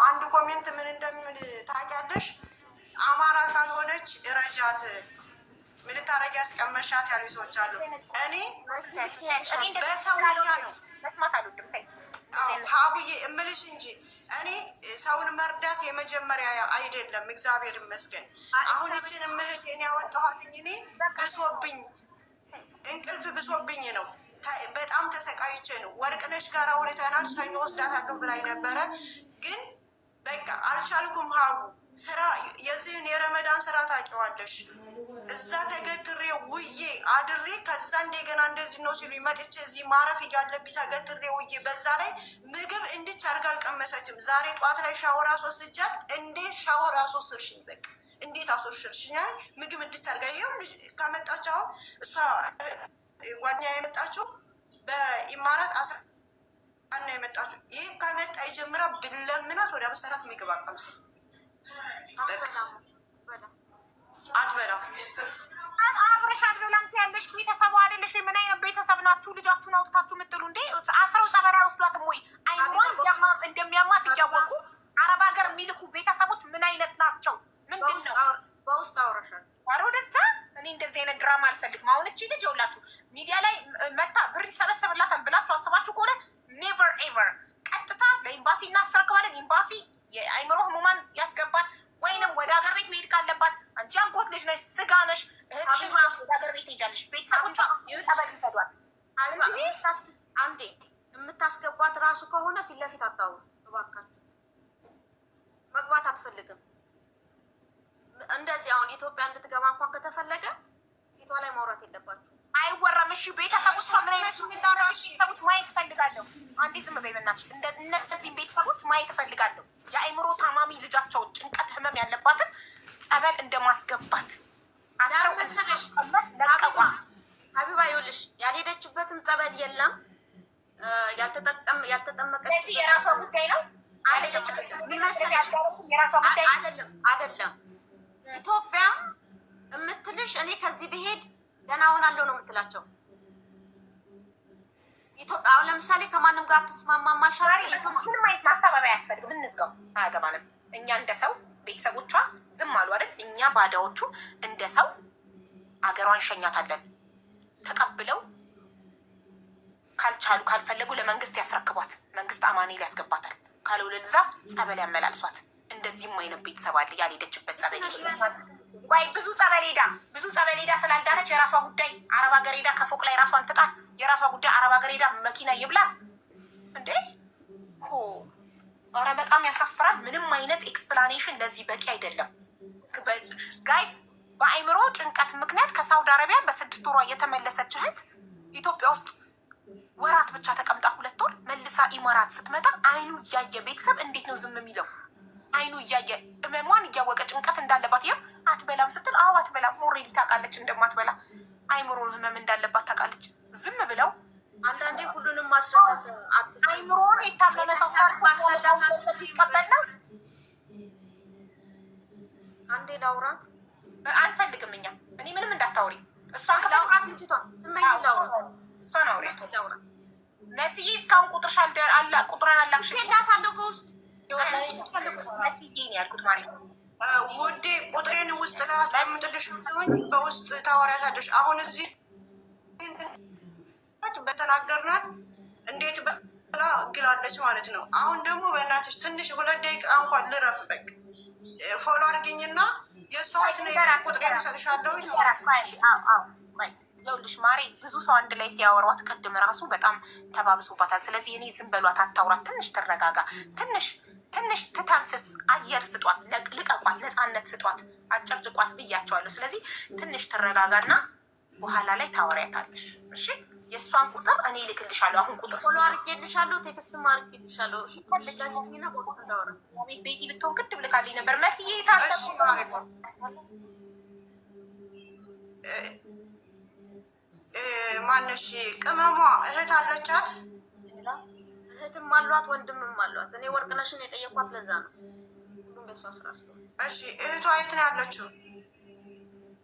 አንድ ኮሜንት ምን እንደምን ታውቂያለሽ? አማራ ካልሆነች ረጃት ምን ታረጊ ያስቀመሻት ያሉ ሰዎች አሉ። እኔ በሰውኛ ነው መስማት አልወድም። ታይ ሀቡዬ እምልሽ እንጂ እኔ ሰውን መርዳት የመጀመሪያ አይደለም። እግዚአብሔር ይመስገን። አሁን እችን እምህት እኔ ያወጣኋትኝ እኔ ብሶብኝ እንቅልፍ ብሶብኝ ነው። በጣም ተሰቃይቼ ነው። ወርቅነሽ ጋር አውርተናል። ሰኞ ወስዳታለሁ ብላኝ ነበረ፣ ግን በቃ አልቻልኩም። ሀቡ ስራ የዚህን የረመዳን ስራ ታውቂዋለሽ። እዛ ተገትሬ ውዬ አድሬ ከዛ እንደገና እንደዚህ ነው ሲሉ መጥቼ እዚህ ማረፍ እያለብኝ ተገትሬ ውዬ፣ በዛ ላይ ምግብ እንድች አድርጋ አልቀመሰችም። ዛሬ ጧት ላይ ሻወር አስወስጃት፣ እንዴት ሻወር አስወስድሽኝ? በቃ እንዴት አስወስድሽኝ? ምግብ እንድች አድርጋ ይኸው ልጅ ከመጣቸው እሷ ጓደኛ የመጣችው በኢማራት አና የመጣችው ይህ ከመጣ የጀምራ ብለምናት ወደ መሰራት ምግብ አቀምስ አትበላም። አብረሽ አትበላም ያለሽ ቤተሰቡ አይደለሽ? ምን አይነት ቤተሰብ ናችሁ? ልጃችሁን አውጥታችሁ የምጥሉ እንዴ? አስረው ጸበራ ወስዷትም ወይ አይምሯን እንደሚያማት እያወቁ አረብ ሀገር የሚልኩ ቤተሰቦች ምን አይነት ናቸው? ምንድን ነው? በውስጥ አውረሻል ወደዛ። እኔ እንደዚህ አይነት ድራማ አልፈልግም። አሁን እቺ ልጅ የውላችሁ ሚዲያ ላይ መታ ብር ይሰበሰብላታል ብላችሁ አስባችሁ ከሆነ ኔቨር ኤቨር። ቀጥታ ለኤምባሲ እናስረክባለን። ኤምባሲ የአይምሮ ህሙማን ያስገባል። ወይንም ወደ ሀገር ቤት መሄድ ካለባት አንቺ አጎት ልጅ ነሽ፣ ስጋ ነሽ፣ እህትሽ ወደ ሀገር ቤት ሄጃለሽ። ቤተሰቦቿ ጠበል ይሰዷት። አንዴ የምታስገባት ራሱ ከሆነ ፊት ለፊት አታውሩ እባካችሁ። መግባት አትፈልግም እንደዚህ። አሁን ኢትዮጵያ እንድትገባ እንኳን ከተፈለገ ፊቷ ላይ ማውራት የለባችሁ። አይወራም። እሺ ቤተሰቦቿ ምን አይነት ቤተሰቦች ማየት እፈልጋለሁ። አንዴ ዝም በይ በእናትሽ። እነዚህም ቤተሰቦች ማየት እፈልጋለሁ። የአእምሮ ታማሚ ልጃቸውን ጭንቀት ህመም ያለባትን ጸበል እንደማስገባት አስረው መሰለሽ ለቀቋ። ሀቢባ ይኸውልሽ ያልሄደችበትም ጸበል የለም ያልተጠመቀች። ስለዚህ የራሷ ጉዳይ ነው። አይደለም ኢትዮጵያ የምትልሽ እኔ ከዚህ ብሄድ ደህና ሆናለሁ ነው የምትላቸው። ኢትዮጵያ አሁን ለምሳሌ ከማንም ጋር አትስማማም አልሻል። ምንም አይነት ማስተባበያ አያስፈልግም። እንዝጋው፣ አያገባንም። እኛ እንደ ሰው ቤተሰቦቿ ዝም አሉ አይደል? እኛ ባዳዎቹ እንደ ሰው አገሯን ሸኛታለን። ተቀብለው ካልቻሉ ካልፈለጉ ለመንግስት ያስረክቧት። መንግስት አማኔል ያስገባታል። ካልወለልዛ ጸበል ያመላልሷት። እንደዚህም አይነት ቤተሰብ አለ። ያልሄደችበት ጸበል ወይ ብዙ ጸበል ሄዳ ስላልዳነች የራሷ ጉዳይ። አረብ ሀገር ሄዳ ከፎቅ ላይ ራሷን ትጣል። የራሷ ጉዳይ። አረብ ሀገር ሄዳ መኪና ይብላት እንዴ! ኧረ በጣም ያሳፍራል። ምንም አይነት ኤክስፕላኔሽን ለዚህ በቂ አይደለም ጋይስ። በአይምሮ ጭንቀት ምክንያት ከሳውዲ አረቢያ በ6 ወሯ የተመለሰች እህት ኢትዮጵያ ውስጥ ወራት ብቻ ተቀምጣ 2 ወር መልሳ ኢማራት ስትመጣ አይኑ እያየ ቤተሰብ እንዴት ነው ዝም የሚለው? አይኑ እያየ እመሟን እያወቀ ጭንቀት እንዳለባት ይኸው አትበላም ስትል አዎ አትበላም። ኦልሬዲ ታውቃለች እንደማትበላ። አይምሮ ህመም እንዳለባት ታውቃለች። ዝም ብለው አንዳንዴ ሁሉንም ማስረዳት አትችልም። አይምሮን የታመመ ሰው ማስረዳት ይቀበል ነው። አንዴ ላውራት አንፈልግም እኛ። እኔ ምንም እንዳታወሪ። እሷን ላውራት ልጅቷን ስመኝ ላውራት እሷን አውሪ ላውራት። መስዬ እስካሁን ቁጥርሽ አላ ቁጥሯን አላክሽ ከዳታለሁ በውስጥ መስዬ ነው ያልኩት ማለት ነው። ውዴ ቁጥሬን ውስጥ ላይ አስቀምጥልሽ በውስጥ ታወሪያታለሽ። አሁን እዚህ በተናገርናት እንዴት ብላ ግላለች ማለት ነው። አሁን ደግሞ በእናትሽ ትንሽ 2 ደቂቃ እንኳን ልረፍ። በቃ ፎሎ አድርጊኝና የእሷት ነው ቁጥሬን እሰጥሻለሁ። ይኸውልሽ ማሬ ብዙ ሰው አንድ ላይ ሲያወሯት ቅድም ራሱ በጣም ተባብሶባታል። ስለዚህ እኔ ዝም በሏት፣ አታውራት። ትንሽ ትረጋጋ፣ ትንሽ ትተንፍስ፣ አየር ስጧት፣ ልቀቋት፣ ነፃነት ስጧት፣ አጨቅጭቋት ብያቸዋለሁ። ስለዚህ ትንሽ ትረጋጋና በኋላ ላይ ታወሪያታለሽ። እሺ የእሷን ቁጥር እኔ ልክልሻለሁ። አሁን ቁጥር ፎሎ አድርጌልሻለሁ፣ ቴክስትም አድርጌልሻለሁ። እሺ ከልጃኝና በውስጥ እንዳወራ ቤቲ ብትሆን ቅድም ልካልኝ ነበር። መስዬ ታሰቡ ማነሽ ቅመሟ እህት አለቻት? እህትም አሏት ወንድምም አሏት። እኔ ወርቅነሽን የጠየኳት ለዛ ነው። ሁሉም በሷ ስራ ስለሆነ። እሺ እህቷ የት ነው ያለችው?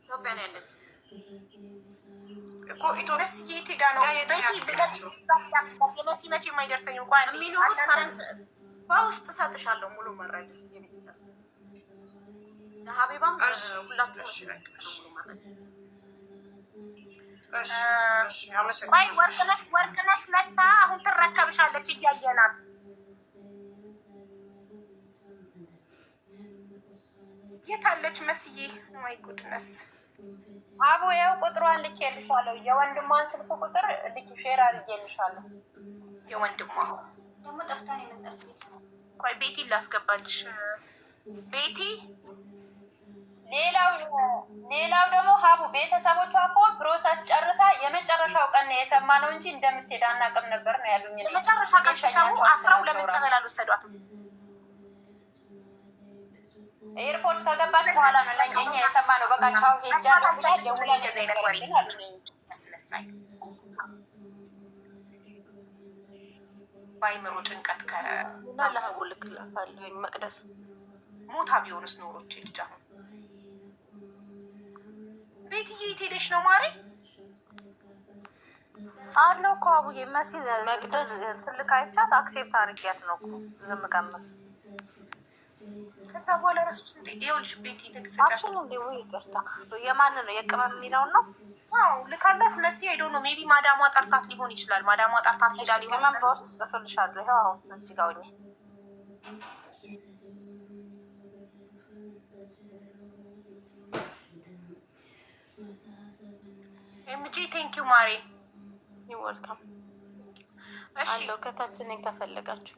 ኢትዮጵያ ነው ያለችው እኮ ኢትዮጵያ። የት ሄዳ ነው? የት ነው ያለችው? መሲ መቼ የማይደርሰኝ እንኳን የሚኖሩት በውስጥ እሰጥሻለሁ ሙሉ መረጃ የቤተሰብ ሀቢባም ሁላችሁ ሙሉ መረጃ። ቆይ ወርቅነሽ መታ አሁን ትረከብሻለች እያየናት። የታለች መስዬ? ማይ ጉድነስ አቡ ያው ቁጥሯን ልኬልሻለሁ። የወንድሟን ስልክ ቁጥር ልክ ሼር አድርጌልሻለሁ። የወንድሟ ደግሞ ጠፍታ ነው የመጣችው። ቆይ ቤቲ ላስገባልሽ። ቤቲ ሌላው ደግሞ ሀቡ ቤተሰቦቿ እኮ ፕሮሰስ ጨርሳ የመጨረሻው ቀን ነው የሰማነው እንጂ እንደምትሄድ አናውቅም ነበር ነው ያሉኝ። የመጨረሻ ቀን ሲሰሙ አስራው ለምን ጸበል አልወሰዷትም? ኤርፖርት ከገባች በኋላ ነው ለኛ የሰማነው። በቃ ቻው ሄጃለሁ ብላ ደውላ ያስመሳይ ባይምሮ ጭንቀት ከላሁ ልክላታለሁ። መቅደስ ሞታ ቢሆንስ ኖሮች ልጅ አሁን ቤትዬ የት ሄደሽ ነው ማሬ? አለው እኮ አቡዬ መሲል መቅደስ ትልቅ አይቻት አክሴፕት አድርጊያት ነው እኮ ዝም ቀመጥ። ከዛ በኋላ ራሱ ስንት ይኸውልሽ ቤቲ ተግጽጫት እንዴ ወይ ይቅርታ የማን ነው የቅመም የሚለው ነው? አዎ ልካላት መሲ ሄዶ ነው ሜቢ ማዳሟ ጠርታት ሊሆን ይችላል። ማዳሟ ጠርታት ሄዳ ሊሆን ይችላል። በውስጥ ጽፍልሻለሁ። ይኸው አሁን እዚህ ጋር ሆኜ ኤምጂ ቴንክ ዩ ማሬ ይወልካም። እሺ አለው ከታች ነኝ ከፈለጋችሁ።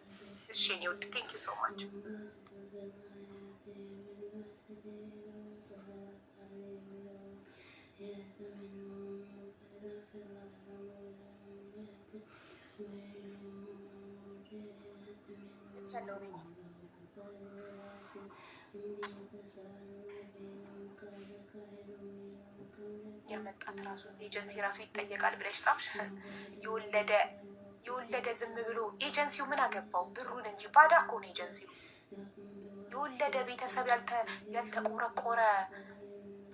እሺ እኔ ወድ ቴንክ ዩ ሶ ማች። ያለው ቤት ያመጣት ራሱ ኤጀንሲ ራሱ ይጠየቃል ብለሽ ጻፍሽ። የወለደ ዝም ብሎ ኤጀንሲው ምን አገባው? ብሩን እንጂ ባዳ እኮ ነው ኤጀንሲው። የወለደ ቤተሰብ ያልተቆረቆረ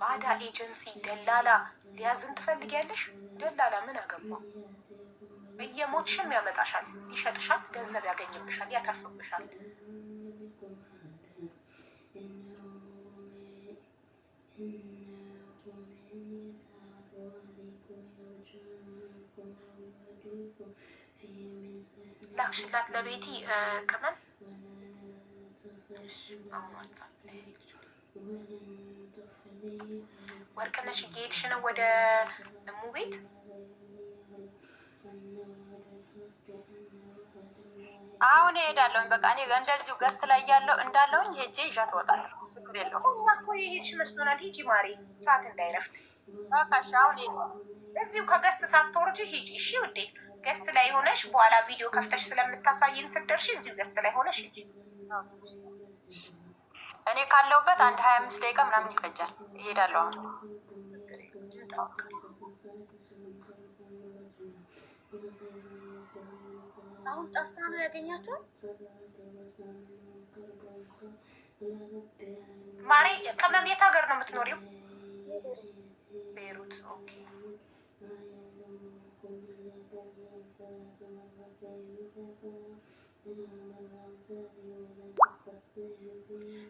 ባዳ ኤጀንሲ ደላላ ሊያዝን ትፈልጊያለሽ? ደላላ ምን አገባው? እየሞትሽም ያመጣሻል፣ ይሸጥሻል፣ ገንዘብ ያገኝብሻል፣ ያተርፍብሻል። ላክሽላት ለቤቲ ቅመም። አሁን ዋትሳፕ ላይ ወርቅነሽ እየሄድሽ ነው ወደ እሙ ቤት? አሁን እሄዳለሁ። በቃ እኔ እንደዚሁ ገስት ላይ ያለው እንዳለውኝ ሄጄ ይዣት እወጣለሁ። ችግር የለውም። እኛ እኮ የሄድሽ መስሎናል። ሂጂ ማሬ፣ ሰዓት እንዳይረፍድ። በቃ አሁን እዚሁ ከገስት ሳትወርጂ ሂጂ። እሺ ውዴ፣ ገስት ላይ ሆነሽ በኋላ ቪዲዮ ከፍተሽ ስለምታሳይን ስትደርሺ እዚሁ ገስት ላይ ሆነሽ ሂጂ። እኔ ካለሁበት 25 ደቂቃ ምናምን ይፈጃል። እሄዳለሁ አሁን። አሁን ጠፍታ ነው ያገኛችኋት? ማሬ ቅመም የት ሀገር ነው የምትኖሪው? ቤይሩት። ኦኬ።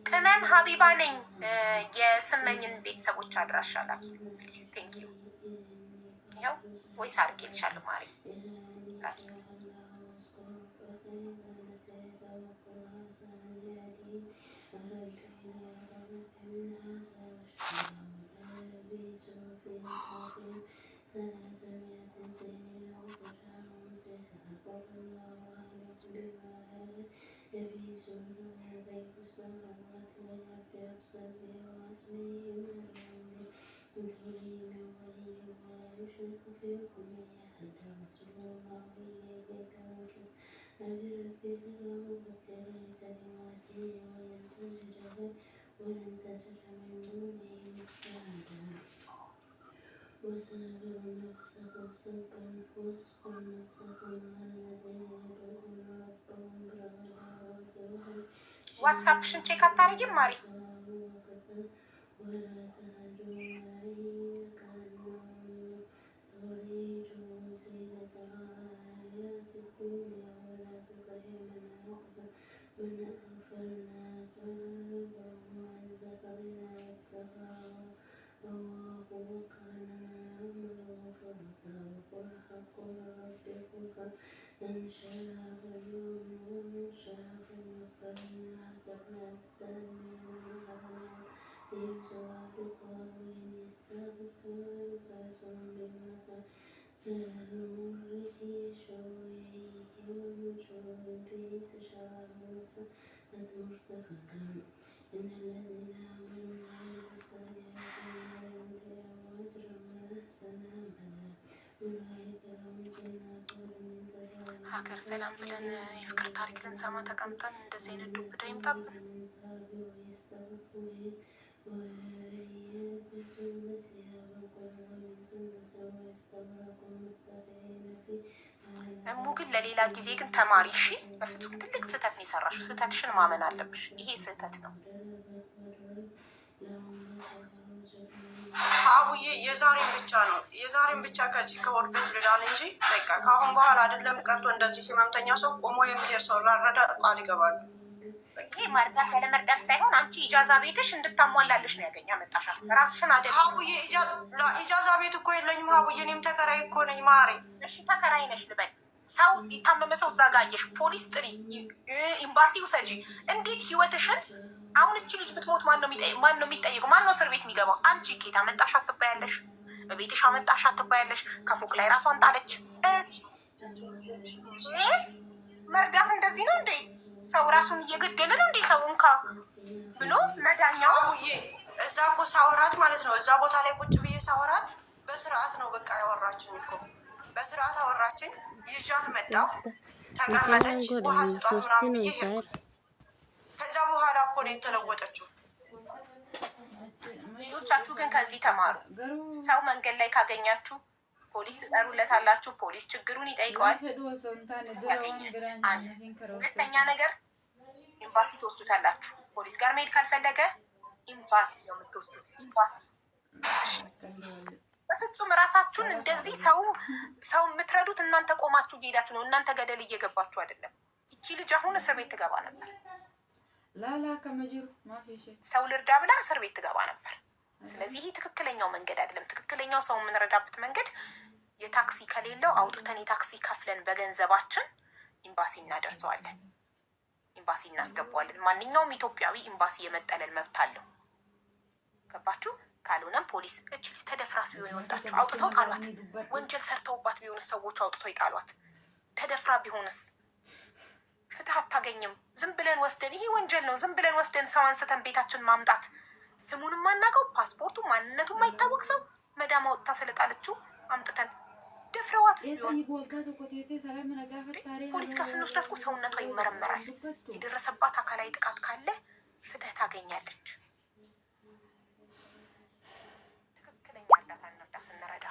ቅመም ሀቢባ ነኝ። የስመኝን ቤተሰቦች አድራሻ ላኪ ፕሊዝ። ቴንክ ዩ። ይኸው ወይስ አድርጌልሻለሁ ማሬ፣ ላኪ። ዋትሳፕሽን ቼክ አታረጊም ማሪ? ሀገር ሰላም ብለን የፍቅር ታሪክ ልንሰማ ተቀምጠን እንደዚህ አይነት ዱብዳ ይምጣብን። እሙ ግን ለሌላ ጊዜ ግን ተማሪ እሺ። በፍጹም ትልቅ ስህተት ነው የሰራሽው። ስህተትሽን ማመን አለብሽ። ይሄ ስህተት ነው። አቡዬ የዛሬን ብቻ ከዚህ ከወርደት ልዳን እንጂ በቃ ከአሁን በኋላ አይደለም ቀርቶ እንደዚህ ህመምተኛ ሰው ቆሞ የሚሄድ ሰው ላረዳ ቃል ይገባሉ። ይህ መርዳት ያለ መርዳት ሳይሆን አንቺ ኢጃዛ ቤትሽ እንድታሟላልሽ ነው ያገኛ መጣሻ ራስሽን አደ ሀቡዬ ኢጃዛ ቤት እኮ የለኝም ሀቡዬ፣ እኔም ተከራይ እኮ ነኝ ማሬ። እሺ ተከራይ ነሽ ልበል። ሰው የታመመ ሰው እዛ ጋ አየሽ፣ ፖሊስ ጥሪ፣ ኤምባሲ ውሰጂ። እንዴት ህይወትሽን አሁን እቺ ልጅ ብትሞት ማን ነው የሚጠየቀው? ማን ነው እስር ቤት የሚገባው? አንቺ ኬት አመጣሽ አትባያለሽ፣ ቤትሽ አመጣሽ አትባያለሽ። ከፎቅ ላይ ራሷን ጣለች። መርዳት እንደዚህ ነው እንዴ? ሰው ራሱን እየገደለ ነው እንዴ? ሰው እንካ ብሎ መዳኛው እዛ እኮ ሳወራት ማለት ነው። እዛ ቦታ ላይ ቁጭ ብዬ ሳወራት በስርዓት ነው በቃ ያወራችን እኮ በስርዓት አወራችን። ይዣት መጣሁ፣ ተቀመጠች፣ ውሃ ስጧት ምናምን ብዬ ሄድኩ። ከዛ በኋላ እኮ ነው የተለወጠችው። ሌሎቻችሁ ግን ከዚህ ተማሩ። ሰው መንገድ ላይ ካገኛችሁ ፖሊስ ትጠሩለታላችሁ። ፖሊስ ችግሩን ይጠይቀዋል፣ ያገኛል። ሁለተኛ ነገር ኤምባሲ ትወስዱታላችሁ። ፖሊስ ጋር መሄድ ካልፈለገ ኤምባሲ ነው የምትወስዱት። ኤምባሲ በፍጹም ራሳችሁን እንደዚህ ሰው የምትረዱት እናንተ ቆማችሁ እየሄዳችሁ ነው። እናንተ ገደል እየገባችሁ አይደለም። ይቺ ልጅ አሁን እስር ቤት ትገባ ነበር። ሰው ልርዳ ብላ እስር ቤት ትገባ ነበር። ስለዚህ ይህ ትክክለኛው መንገድ አይደለም። ትክክለኛው ሰው የምንረዳበት መንገድ የታክሲ ከሌለው አውጥተን የታክሲ ከፍለን በገንዘባችን ኤምባሲ እናደርሰዋለን፣ ኤምባሲ እናስገባዋለን። ማንኛውም ኢትዮጵያዊ ኤምባሲ የመጠለል መብት አለው። ገባችሁ? ካልሆነም ፖሊስ እች ልጅ ተደፍራስ ቢሆን የወጣችሁ አውጥተው ጣሏት። ወንጀል ሰርተውባት ቢሆንስ ሰዎቹ አውጥተው ይጣሏት። ተደፍራ ቢሆንስ ፍትህ አታገኝም። ዝም ብለን ወስደን ይሄ ወንጀል ነው። ዝም ብለን ወስደን ሰው አንስተን ቤታችን ማምጣት፣ ስሙንም ማናውቀው ፓስፖርቱ ማንነቱ የማይታወቅ ሰው መዳም አውጥታ ስለጣለችው አምጥተን ደፍረዋትስ ቢሆን ፖሊስ ጋር ስንወስዳት እኮ ሰውነቷ ይመረመራል። የደረሰባት አካላዊ ጥቃት ካለ ፍትህ ታገኛለች። ትክክለኛ እርዳታ እንርዳ ስንረዳ።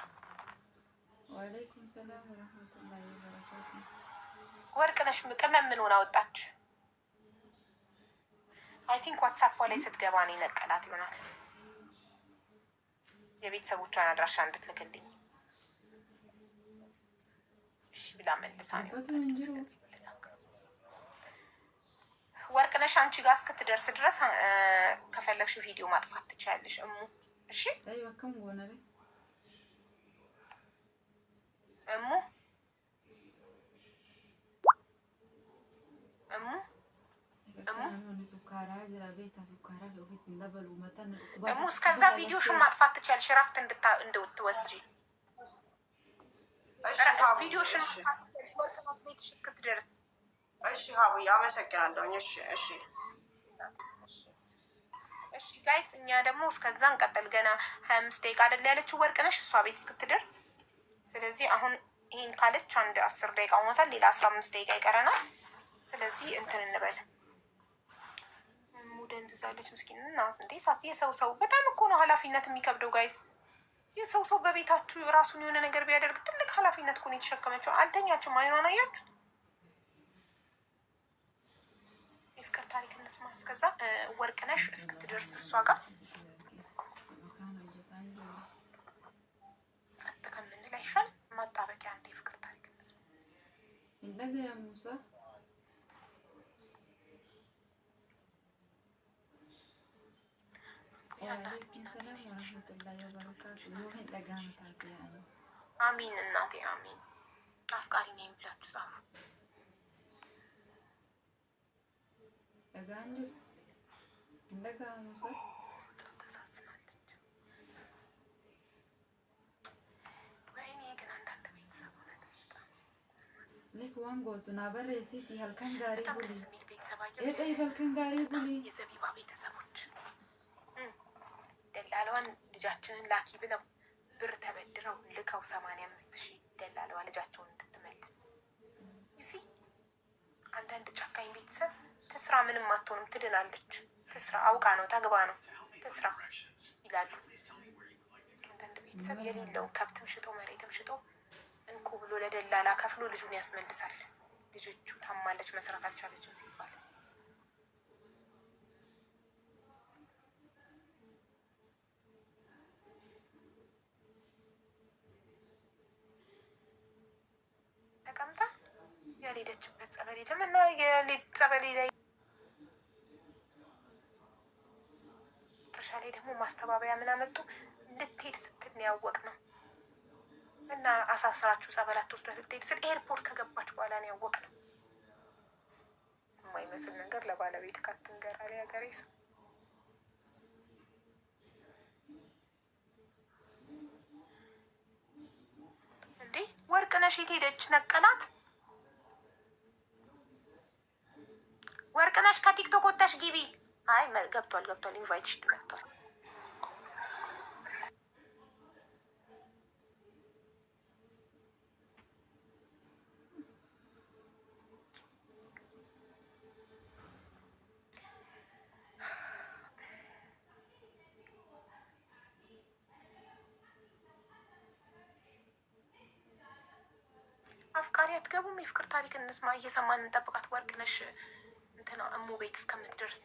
ወአለይኩም ሰላም ወራህመቱላሂ ወበረካቱ። ወርቅነሽ ቅመም ምን ሆና ወጣች? አይ ቲንክ ዋትሳፕ ላይ ስትገባ ነው የነቀላት ይሆናል። የቤተሰቦቿን አድራሻ እንድትልክልኝ እሺ ብላ መልሳ ነው የወጣችው። ወርቅነሽ አንቺ ጋር እስክትደርስ ድረስ ከፈለግሽ ቪዲዮ ማጥፋት ትችያለሽ እሙ። እሺ እሙ እሙ እስከዛ ቪዲዮሽን ማጥፋት ትችያለሽ፣ እረፍት እንድትወስጂ ቪዲዮሽን ቤትሽ እስክትደርስ። እሺ ሀቡዬ አመሰግናለሁ። እሺ ጋይስ፣ እኛ ደግሞ እስከዛ እንቀጥል። ገና 25 ደቂቃ አይደል ያለችው ወርቅነሽ እሷ ቤት እስክትደርስ። ስለዚህ አሁን ይህን ካለች አንድ 10 ደቂቃ ሆኖታል። ሌላ 15 ደቂቃ ይቀረናል። ስለዚህ እንትን እንበል። ደንዝዛለች ምስኪን እናት እንዴ! ሳት የሰው በጣም እኮ ነው ኃላፊነት የሚከብደው ጋይስ። የሰው በቤታችሁ ራሱን የሆነ ነገር ቢያደርግ ትልቅ ኃላፊነት እኮ ነው የተሸከመችው። አልተኛችም። አይኗን አያችሁት? የፍቅር ታሪክ እንስማ። እስከዛ ወርቅነሽ እስክትደርስ እሷ ጋር ጸጥ ከምንል አይሻልም? ማጣበቂያ አንድ የፍቅር ታሪክ እንስማ። አሚን እናቴ አሚን። አፍቃሪ ነኝ ብላችሁ ጻፉ። ተሳስናለች። ወይኔ ግን አንዳንድ ቤት ልክ ዋንጎቱ ናበሬሲቲ ሀልከን ጋሪ በጣም ቡሊ ደስ የሚል ቤተሰብ አየሁ። የጠይ ፈልከን ጋሪ ቡሊ የዘቢባ ቤተሰቦች ደላለዋን ልጃችንን ላኪ ብለው ብር ተበድረው ልከው 85,000 ደላለዋ ልጃቸውን እንድትመልስ ዩሲ። አንዳንድ ጨካኝ ቤተሰብ ትስራ ምንም አትሆንም ትድናለች፣ ትስራ አውቃ ነው ተግባ ነው ትስራ ይላሉ። አንዳንድ ቤተሰብ የሌለውን ከብትም ሽጦ መሬትም ሽጦ እንኩ ብሎ ለደላላ ከፍሎ ልጁን ያስመልሳል። ልጆቹ ታማለች መስራት አልቻለችም ሲባል ተቀምጣ ያልሄደችበት ጸበል የለም እና ጸበል ላይ መጨረሻ ላይ ደግሞ ማስተባበያ ምን አመጡ? ልትሄድ ስትል ነው ያወቅነው እና አሳስራችሁ ጸበል አትወስዷት ልትሄድ ስል ኤርፖርት ከገባች በኋላ ነው ያወቅነው። የማይመስል ነገር ለባለቤት ካትንገራ ላይ ሀገሬ ሰው እንዴ ወርቅነሽ የት ሄደች? ነቀላት። ወርቅነሽ ከቲክቶክ ወጣሽ ግቢ። አይ ገብቷል ኢንቫይትሽ መጥቷል። አፍቃሪ አትገቡም? የፍቅር ታሪክ እንስማ፣ እየሰማን እንጠብቃት። ወርቅነሽ እንትና እሙ ቤት እስከምትደርስ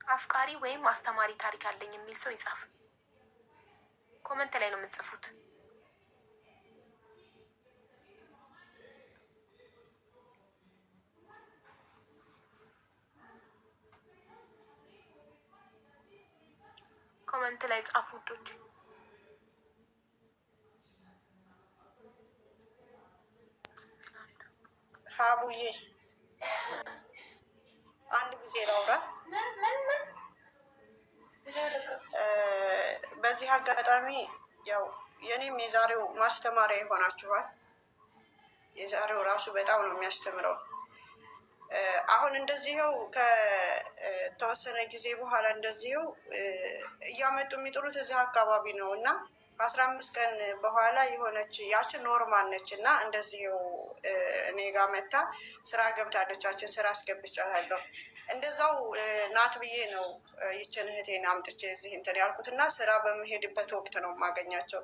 አፍቃሪ ወይም አስተማሪ ታሪክ አለኝ የሚል ሰው ይጻፍ። ኮመንት ላይ ነው የምትጽፉት። ኮመንት ላይ ጻፉ ውዶች። ሀቡዬ አንድ ጊዜ ላውራ። በዚህ አጋጣሚ ያው የኔም የዛሬው ማስተማሪያ ይሆናችኋል። የዛሬው ራሱ በጣም ነው የሚያስተምረው። አሁን እንደዚህው ከተወሰነ ጊዜ በኋላ እንደዚህው እያመጡ የሚጥሉት እዚህ አካባቢ ነው እና ከ15 ቀን በኋላ የሆነች ያችን ኖርማል ነች እና እንደዚህው እኔ ጋር መታ ስራ ገብታለቻችን ስራ አስገብቻታለሁ። እንደዛው ናት ብዬ ነው ይችን እህቴን አምጥቼ እዚህ እንትን ያልኩት እና ስራ በምሄድበት ወቅት ነው የማገኛቸው።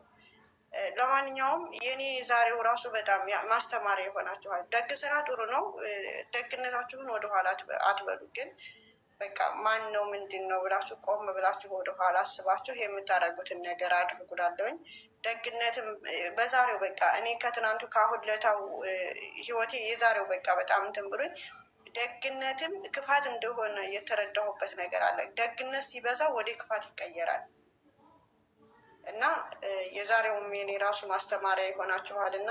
ለማንኛውም የኔ ዛሬው ራሱ በጣም ማስተማሪያ ይሆናችኋል። ደግ ስራ ጥሩ ነው። ደግነታችሁን ወደኋላ አትበሉ። ግን በቃ ማን ነው ምንድን ነው ብላችሁ ቆም ብላችሁ ወደኋላ አስባችሁ የምታደርጉትን ነገር አድርጉላለሁኝ። ደግነትም በዛሬው በቃ እኔ ከትናንቱ ከአሁን ለታው ህይወቴ የዛሬው በቃ በጣም እንትን ብሎኝ ደግነትም ክፋት እንደሆነ የተረዳሁበት ነገር አለ። ደግነት ሲበዛ ወደ ክፋት ይቀየራል እና የዛሬውም የኔ ራሱ ማስተማሪያ ይሆናችኋል እና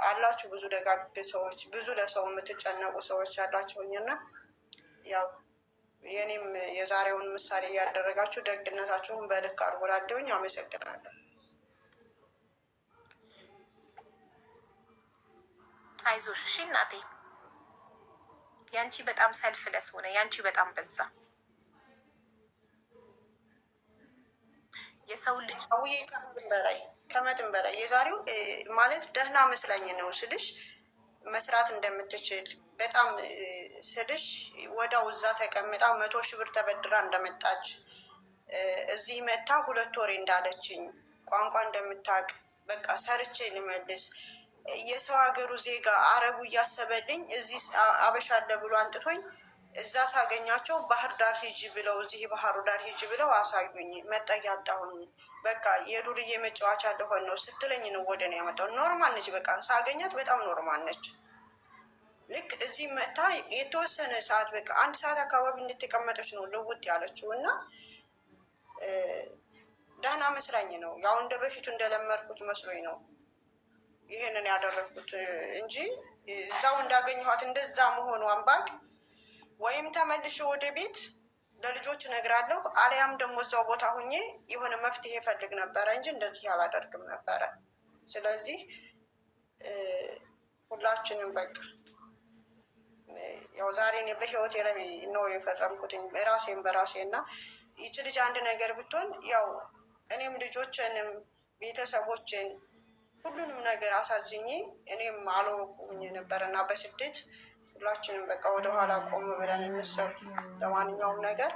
አላችሁ ብዙ ደጋግ ሰዎች፣ ብዙ ለሰው የምትጨነቁ ሰዎች ያላችሁኝና ያው የኔም የዛሬውን ምሳሌ እያደረጋችሁ ደግነታችሁን በልክ አድርጎላለሁኝ። አመሰግናለሁ። አይዞሽ እሺ እናቴ። ያንቺ በጣም ሰልፍለስ ሆነ፣ ያንቺ በጣም በዛ። የሰው ልጅ ከመጠን በላይ የዛሬው ማለት ደህና መስላኝ ነው ስልሽ መስራት እንደምትችል በጣም ስልሽ ወዳው እዛ ተቀምጣ 100,000 ብር ተበድራ እንደመጣች እዚህ መታ 2 ወሬ እንዳለችኝ ቋንቋ እንደምታውቅ በቃ ሰርቼ ልመልስ የሰው ሀገሩ ዜጋ አረቡ እያሰበልኝ እዚህ አበሻለ ብሎ አንጥቶኝ እዛ ሳገኛቸው ባህር ዳር ሂጂ ብለው እዚህ ባህሩ ዳር ሂጂ ብለው አሳዩኝ። መጠጊያ አጣሁኝ። በቃ የዱርዬ መጫወቻ ለሆን ነው ስትለኝ ነው ወደ ነው ያመጣው። ኖርማል ነች። በቃ ሳገኛት በጣም ኖርማል ነች። ልክ እዚህ መታ የተወሰነ ሰዓት በቃ 1 ሰዓት አካባቢ እንደተቀመጠች ነው ልውጥ ያለችው እና ደህና መስላኝ ነው ያው እንደ በፊቱ እንደለመድኩት መስሎኝ ነው ይሄንን ያደረግኩት እንጂ እዛው እንዳገኘኋት እንደዛ መሆኗን ባቅ ወይም ተመልሼ ወደ ቤት ለልጆች እነግራለሁ፣ አሊያም ደግሞ እዛው ቦታ ሁኜ የሆነ መፍትሄ ፈልግ ነበረ እንጂ እንደዚህ አላደርግም ነበረ። ስለዚህ ሁላችንም በቃ ያው ዛሬ እኔ በህይወቴ ላይ ነው የፈረምኩት ራሴን በራሴ እና ይቺ ልጅ አንድ ነገር ብትሆን ያው እኔም ልጆችንም ቤተሰቦችን ሁሉንም ነገር አሳዝኜ እኔም አልወቁኝ ነበር እና በስደት ሁላችንም በቃ ወደኋላ ቆም ብለን እንሰብ። ለማንኛውም ነገር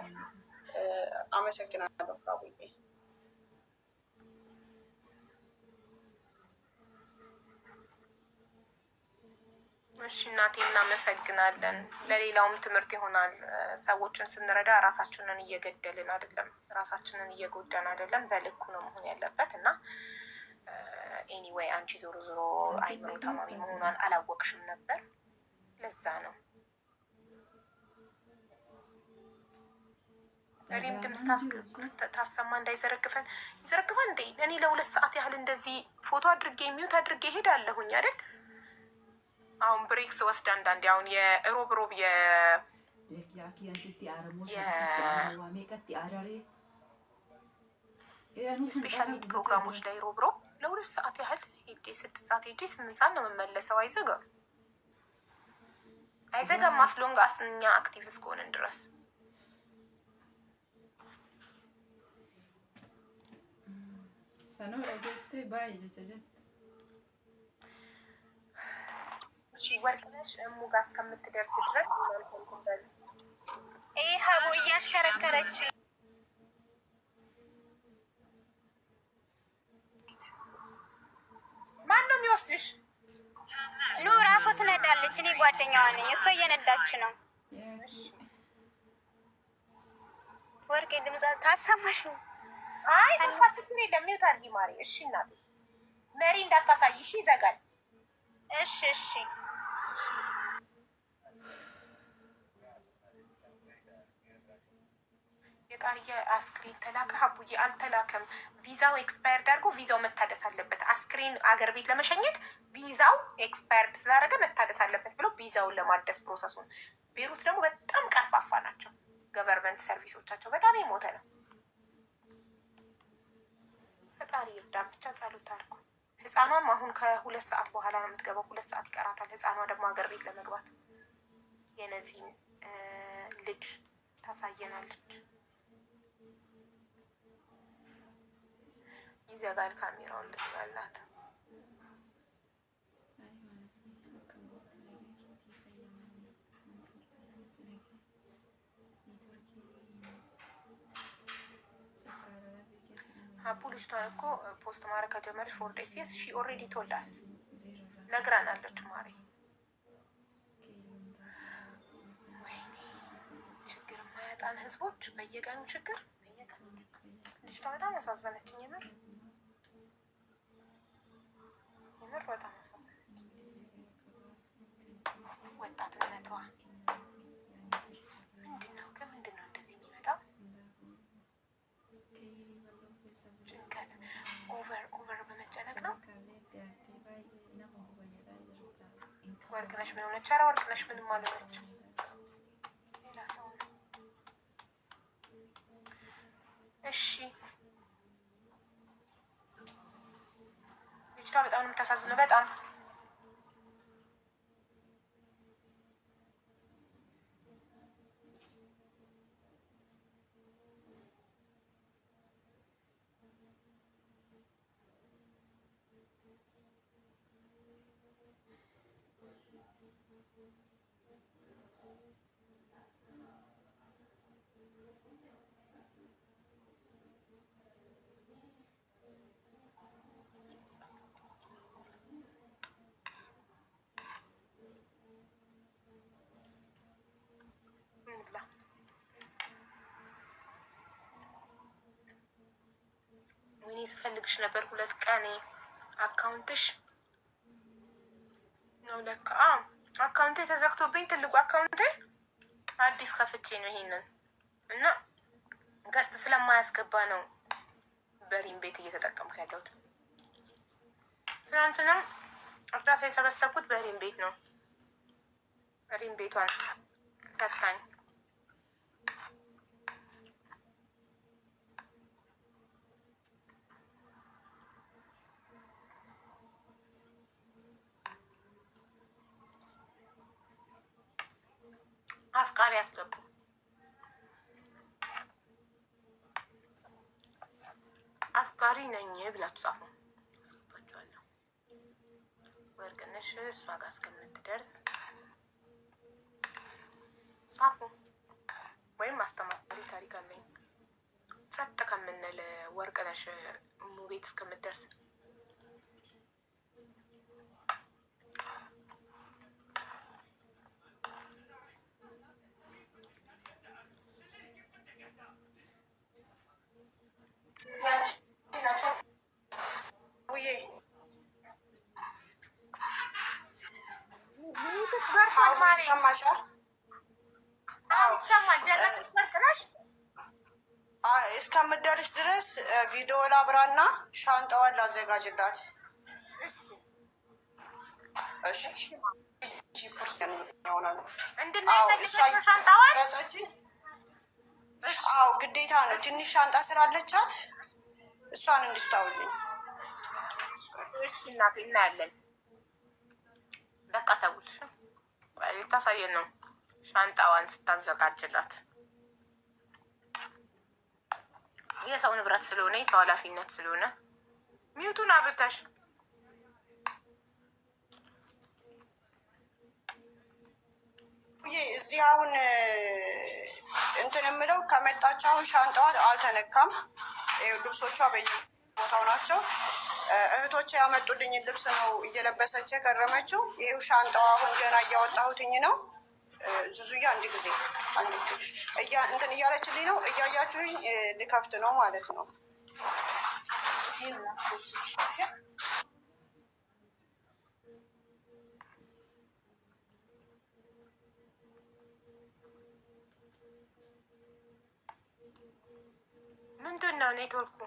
አመሰግናለሁ አቡዬ። እሺ እናቴ እናመሰግናለን። ለሌላውም ትምህርት ይሆናል። ሰዎችን ስንረዳ ራሳችንን እየገደልን አይደለም፣ ራሳችንን እየጎዳን አይደለም። በልኩ ነው መሆን ያለበት እና ኤኒዌይ አንቺ ዞሮ ዞሮ አይምሮ ታማሚ መሆኗን አላወቅሽም ነበር። ለዛ ነው ሪም ድምፅ ታሰማ እንዳይዘረግፈን። ይዘረግፋል እንዴ? እኔ ለ2 ሰዓት ያህል እንደዚህ ፎቶ አድርጌ ሚዩት አድርጌ ሄዳለሁኝ አይደል? አሁን ብሬክስ ወስድ አንዳንዴ አሁን የሮብ ስፔሻል ኒድ ፕሮግራሞች ላይ ሮብ ለ2 ሰዓት ያህል ሄጄ 6 ሰዓት ሄጄ 8 ሰዓት ነው የምመለሰው። አይዘጋም ማስሎንግ አስኛ አክቲቭ እስከሆንን ድረስ። እሺ ወርቅነሽ እሙ ጋር እስከምትደርስ ድረስ ይህ ሀቡ እያሽከረከረች ማን ነው የሚወስድሽ? ኑ ራሷ ትነዳለች። እኔ ጓደኛዋ ነኝ። እሷ እየነዳች ነው። ወርቄ ድምፅ ታሰማሽ? አይ እንኳ ችግር የለም። ሚውት አድርጊ ማሪ። እሺ እናቴ መሪ እንዳታሳይሽ ይዘጋል። እሺ እሺ። የቃርየ አስክሬን ተላከ። ሀቡዬ አልተላከም። ቪዛው ኤክስፓየርድ አድርጎ ቪዛው መታደስ አለበት። አስክሬን አገር ቤት ለመሸኘት ቪዛው ኤክስፓየርድ ስላደረገ መታደስ አለበት ብሎ ቪዛውን ለማደስ ፕሮሰሱን። ቤሩት ደግሞ በጣም ቀርፋፋ ናቸው። ገቨርንመንት ሰርቪሶቻቸው በጣም የሞተ ነው። ፈጣሪ ይርዳን ብቻ ጸሎት አድርጉ። ህፃኗም አሁን ከ2 ሰዓት በኋላ ነው የምትገባው። 2 ሰዓት ይቀራታል። ህፃኗ ደግሞ ሀገር ቤት ለመግባት የነዚህን ልጅ ታሳየናለች። ይዘጋል ካሜራውን ልጅ ያላት ሀቡ ልጅቷን እኮ ፖስት ማድረግ ከጀመረች 4 days yes she already told us ነግራናለች። ማሪ ወይኔ ችግር የማያጣን ህዝቦች በየቀኑ ችግር በየቀኑ። ልጅቷ በጣም አሳዘነችኝ። የምር በጣም አሳዘነች። ወጣትነቷ ምንድነው ከምንድነው እንደዚህ የሚመጣው? ጭንቀት ኦቨር በመጨነቅ ነው። ወርቅነሽ ምን ሆነች? ኧረ ወርቅነሽ ምንም አልሆነች። ሌላ ሰው ነው። እሺ ልጅቷ በጣም ነው የምታሳዝነው። በጣም ወይኔ ስፈልግሽ ነበር 2 ቀን። አካውንትሽ ነው ለካ። አካውንቴ ተዘግቶብኝ ትልቁ አካውንቴ አዲስ ከፍቼ ነው ይሄንን እና ገስት ስለማያስገባ ነው በሪም ቤት እየተጠቀምኩ ያለሁት። ትናንትናም እርዳታ የሰበሰብኩት በሪም ቤት ነው። ሪም ቤቷን ሰታኝ አፍቃሪ ያስገቡ። አፍቃሪ ነኝ ብላችሁ ጻፉ። አስገባችኋለሁ። ወርቅነሽ እሷ ጋር እስከምትደርስ ጻፉ። ወይም አስተማሪ ታሪክ አለኝ ጸጥ ከምንል ወርቅነሽ ቤት እስከምትደርስ እስከምትደርስ ድረስ ቪዲዮ ላብራና ሻንጣዋን ላዘጋጅላት። አዎ ግዴታ ነው። ትንሽ ሻንጣ ስላለቻት እሷን እንድታውልኝ። እሺ እናቴ እናያለን። በቃ ተውት። ልታሳየን ነው ሻንጣዋን ስታዘጋጅላት። የሰው ንብረት ስለሆነ የሰው ኃላፊነት ስለሆነ ሚዩቱን አብተሽ እዚህ አሁን እንትን የምለው ከመጣች አሁን ሻንጣዋ አልተነካም። ልብሶቿ በየቦታው ናቸው። እህቶቼ ያመጡልኝ ልብስ ነው እየለበሰች የከረመችው። ይሄው ሻንጣዋ አሁን ገና እያወጣሁትኝ ነው። ዙዙያ አንድ ጊዜ እንትን እያለችልኝ ነው። እያያችሁኝ ልከፍት ነው ማለት ነው። ምንድን ነው ኔትወርኩ?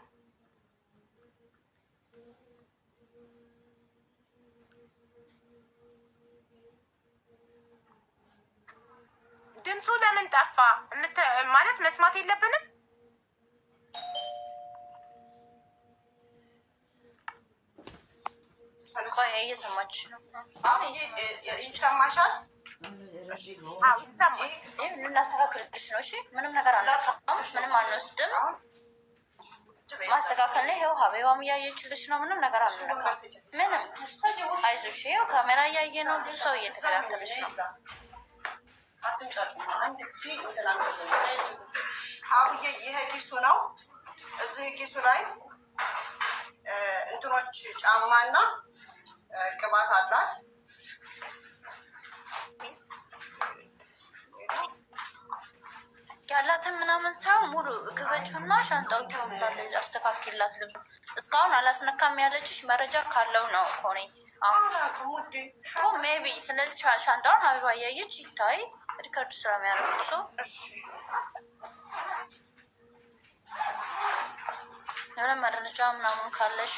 ድምፁ ለምን ጠፋ? ማለት መስማት የለብንም? ቆይ እየሰማች ነው። ይሰማሻል? ልናስተካክልልሽ ነው። እሺ ምንም ነገር አናጣም፣ ምንም አንወስድም። ማስተካከል ላይ ይኸው ሀቢባም እያየችልሽ ነው። ምንም ነገር አልነካም። ምንም አይዞሽ። ይኸው ካሜራ እያየ ነው። ብዙ ሰው እየተከታተለሽ ነው። አብዬ ይሄ ኪሱ ነው። እዚህ ኪሱ ላይ እንትኖች ጫማና ቅባት አላት። ያላትን ምናምን ሳይሆን ሙሉ ክፈችውና ሻንጣዎቹ እንዳለ አስተካክላት። ልብሱ እስካሁን አላስነካም ያለችሽ መረጃ ካለው ነው ሆኔ ሜቢ። ስለዚህ ሻንጣውን ሀቢባ እያየች ይታይ ሪከርድ ስለሚያደርጉት ሰው የሆነ መረጃ ምናምን ካለሽ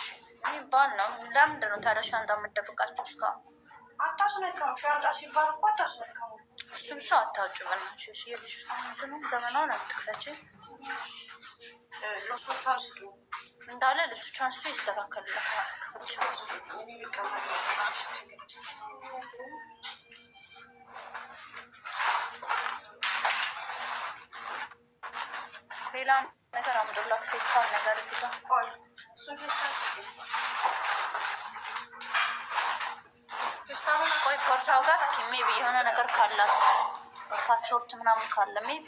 ይባል ነው። ለምንድን ነው ታዲያ ሻንጣ የምትደብቃቸው? እስካሁን አታስነካም። ሻንጣ ሲባል እኮ አታስነካም። እሱም ሰው አታውጭ በናትሽ። የልጅ ዘመናውን አትክፈችን። ልብሶቿን ስጡ እንዳለ ልብሶቿን እሱ ይስተካከልላል። ክፍልሽ ሌላ ነገር አምዶላት ፌስታል ነገር እዚህ ጋር ቆይ ፖርሳው ጋር እስኪ ሜቢ የሆነ ነገር ካላት ፓስፖርት ምናምን ካለ ሜቢ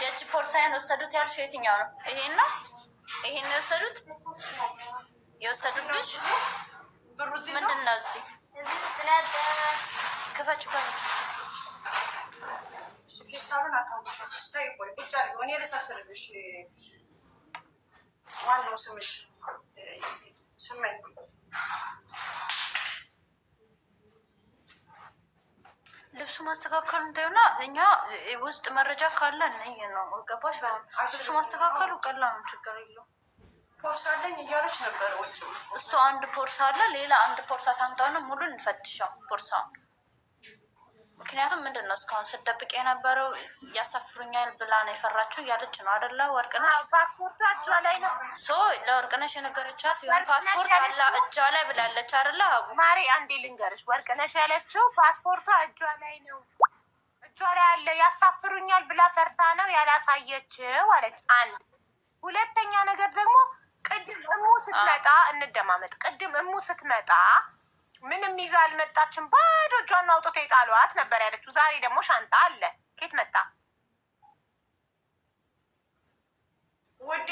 የእጅ ፖርሳዬን ወሰዱት ያልሽ የትኛው ነው? ይሄን ነው? ይሄን ነው የወሰዱት? የወሰዱብሽ ምንድን ነው? እዚህ ክፈች ክፈች። ፌስታሉን አታውቅም። ተይ ቆይ ቁጭ አድርጊው። እኔ ልሰትርልሽ። ዋናው ስምሽ ስመኝ ልብሱ ማስተካከሉ እንታዩና እኛ ውስጥ መረጃ ካለ ነይ ነው ገባሽ? አሁን ልብሱ ማስተካከሉ ቀላል ነው፣ ችግር የለውም። ፖርሳ አለኝ እያለች ነበር ውጭ። እሱ አንድ ፖርሳ አለ፣ ሌላ አንድ ፖርሳ ታምጣውና ሙሉ እንፈትሸው ፖርሳውን። ምክንያቱም ምንድን ነው እስካሁን ስደብቅ የነበረው ያሳፍሩኛል ብላ ነው የፈራችው እያለች ነው አደለ? ወርቅነሽ ፓስፖርቷ እጇ ላይ ነው። ለወርቅነሽ የነገረቻት ይሁን ፓስፖርት አላ እጇ ላይ ብላለች አደለ? ማሪ አንዴ ልንገርሽ፣ ወርቅነሽ ያለችው ፓስፖርቷ እጇ ላይ ነው፣ እጇ ላይ አለ። ያሳፍሩኛል ብላ ፈርታ ነው ያላሳየችው አለች። አንድ ሁለተኛ ነገር ደግሞ ቅድም እሙ ስትመጣ እንደማመጥ ቅድም እሙ ስትመጣ ምንም ይዛ አልመጣችም፣ ባዶ እጇን አውጥቶ የጣሏት ነበር ያለችው። ዛሬ ደግሞ ሻንጣ አለ። ኬት መጣ ውዴ?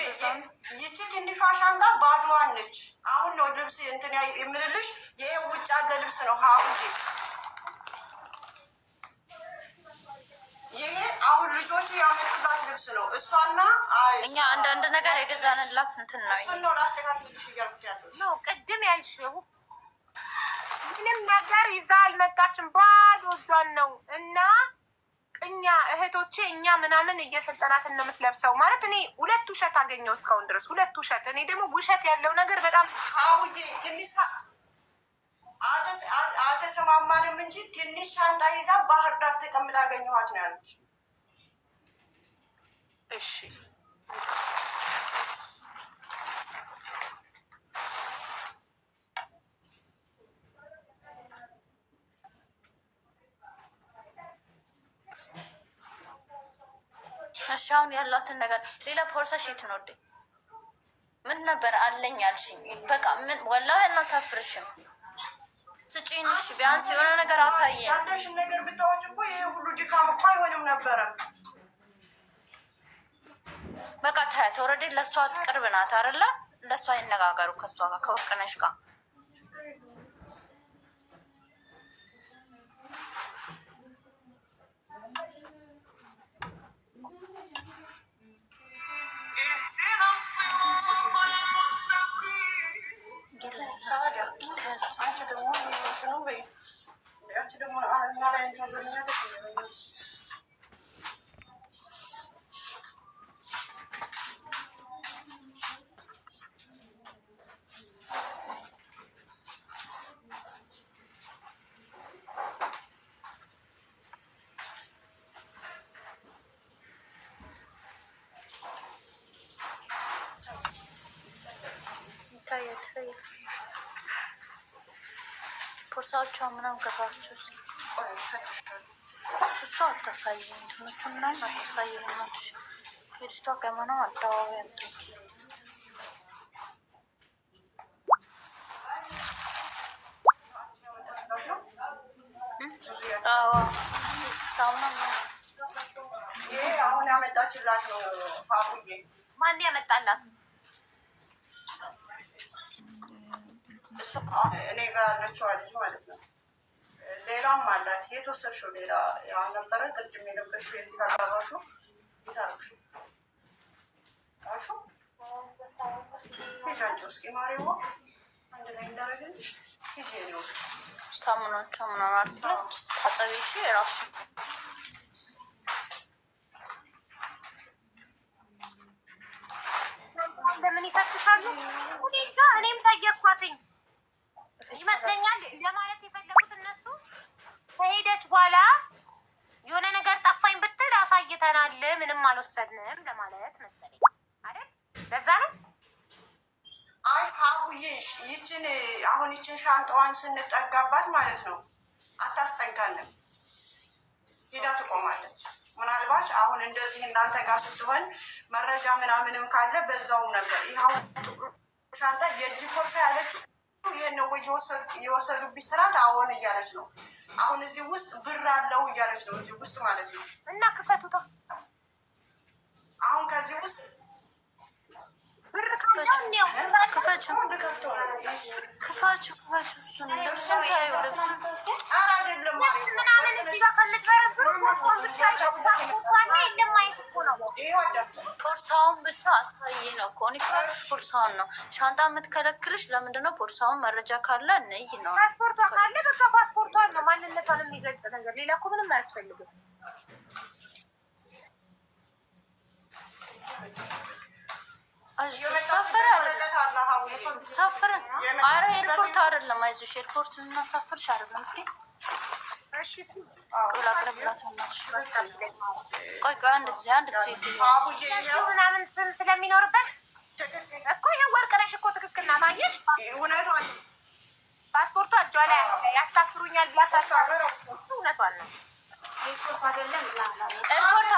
ይቺ ትንሿ ሻንጣ ባዶዋን ነች። አሁን ነው ልብስ እንትን የምልልሽ። ይሄ ውጭ ያለ ልብስ ነው። ሀውዬ ይሄ አሁን ልጆቹ ያመጡላት ልብስ ነው። እሷና እኛ አንዳንድ ነገር የገዛንላት እንትን ነው። እሱን ነው ላስተካክልሽ እያልኩት ያለሽ ነው። ቅድም ያልሽው ምንም ነገር ይዛ አልመጣችም፣ ባዶ እጇን ነው። እና እኛ እህቶቼ እኛ ምናምን እየሰጠናት ነው የምትለብሰው ማለት እኔ ሁለት ውሸት አገኘው እስካሁን ድረስ ሁለት ውሸት። እኔ ደግሞ ውሸት ያለው ነገር በጣም አውዬ ትንሽ አልተሰማማንም እንጂ ትንሽ ሻንጣ ይዛ ባህር ዳር ተቀምጣ አገኘኋት ነው ያሉት። እሺ አሁን ያላትን ነገር ሌላ ፖርሳ ሺት ነው እንዴ? ምን ነበር አለኝ አልሽኝ? በቃ ምን ወላሂ እናሳፍርሽም ስጪኝ። እሺ ቢያንስ የሆነ ነገር አሳየን። ያለሽን ነገር ብታወጪ እኮ ይሄ ሁሉ ድካም እኮ አይሆንም ነበረ። በቃ ታያት ኦልሬዲ ለእሷ ቅርብ ናት አይደለ? ለእሷ ይነጋገሩ ከእሷ ጋር ከወርቅነሽ ጋር ፖርሳዎቿ ምናምን ከፋቸው እሱ አታሳየኝ፣ እንትኖቹ ምናምን አታሳየኝ። ናትሽ ልጅቷ ከመናው አደባባይ ያምጡ ሳሙና ይሄ አሁን ያመጣችላት ነው። ሀቡዬ ማን ያመጣላት? እሱ እኔ ጋር ያለችው ልጅ ማለት ነው። ሌላም አላት። የት ወሰድሽው? ሌላ ያልነበረ ቅድም የለበሽው የዚህ ጋር ባባሹ ይታረሹ ቃሹ ሂጃንጭ እስኪ ማሪዋ አንድ ላይ እንዳረግልሽ ሂጄ ነው። ሳሙናዎቿ ምናምን አርትለት ታጠቢሽ የራሱ ለምን ይፈትሻሉ? ሁኔታ እኔም ጠየቅኳትኝ ይመስለኛል ለማለት የፈለጉት እነሱ ከሄደች በኋላ የሆነ ነገር ጠፋኝ ብትል አሳይተናል፣ ምንም አልወሰድንም ለማለት መሰለኝ አይደል? ለዛ ነው። አይ ሀቡዬ ይችን አሁን ይችን ሻንጣዋን ስንጠጋባት ማለት ነው አታስጠጋንም፣ ሄዳ ትቆማለች። ምናልባት አሁን እንደዚህ እናንተ ጋር ስትሆን መረጃ ምናምንም ካለ በዛውም ነበር። ይኸው ሻንጣ የእጅ ቦርሳ ያለችው ይህን ነው የወሰዱብኝ ስርዓት አሁን እያለች ነው። አሁን እዚህ ውስጥ ብር አለው እያለች ነው እዚህ ውስጥ ማለት ነው። እና ክፈቱታ አሁን ከዚህ ውስጥ ብር ክፈችው እሱን ልብሱን ታዩ ልብሱን ኧረ አይደለም ምናምን እዚህ ጋር ከምትበረብሩ ቦርሳውን ብቻ ቦርሳና እንደማየት እኮ ነው። ቦርሳውን ብቻ አሳይ ነው እኮ እኔ ቦርሳውን ነው ሻንጣ የምትከለክልሽ ለምንድን ነው? ቦርሳውን መረጃ ካለ እንይ ነው። ፓስፖርቷ ካለ በቃ ፓስፖርቷን ነው ማንነቷን የሚገልጽ ነገር፣ ሌላ እኮ ምንም አያስፈልግም። ሳፍረን አረ ኤርፖርት አይደለም፣ አይዞሽ ኤርፖርት እናሳፍርሽ አይደለም። እስኪ እሺ ቆይ ላቅርብላት ቆይ አንድ ጊዜ ምናምን ስም ስለሚኖርበት እኮ ይሄ ወርቅ ነሽ እኮ ትክክል ናት። አየሽ እውነቷን ፓስፖርቷ እጇ ላይ ያሳፍሩኛል ብላሳፍሩ እውነቷን ነው። ኤርፖርት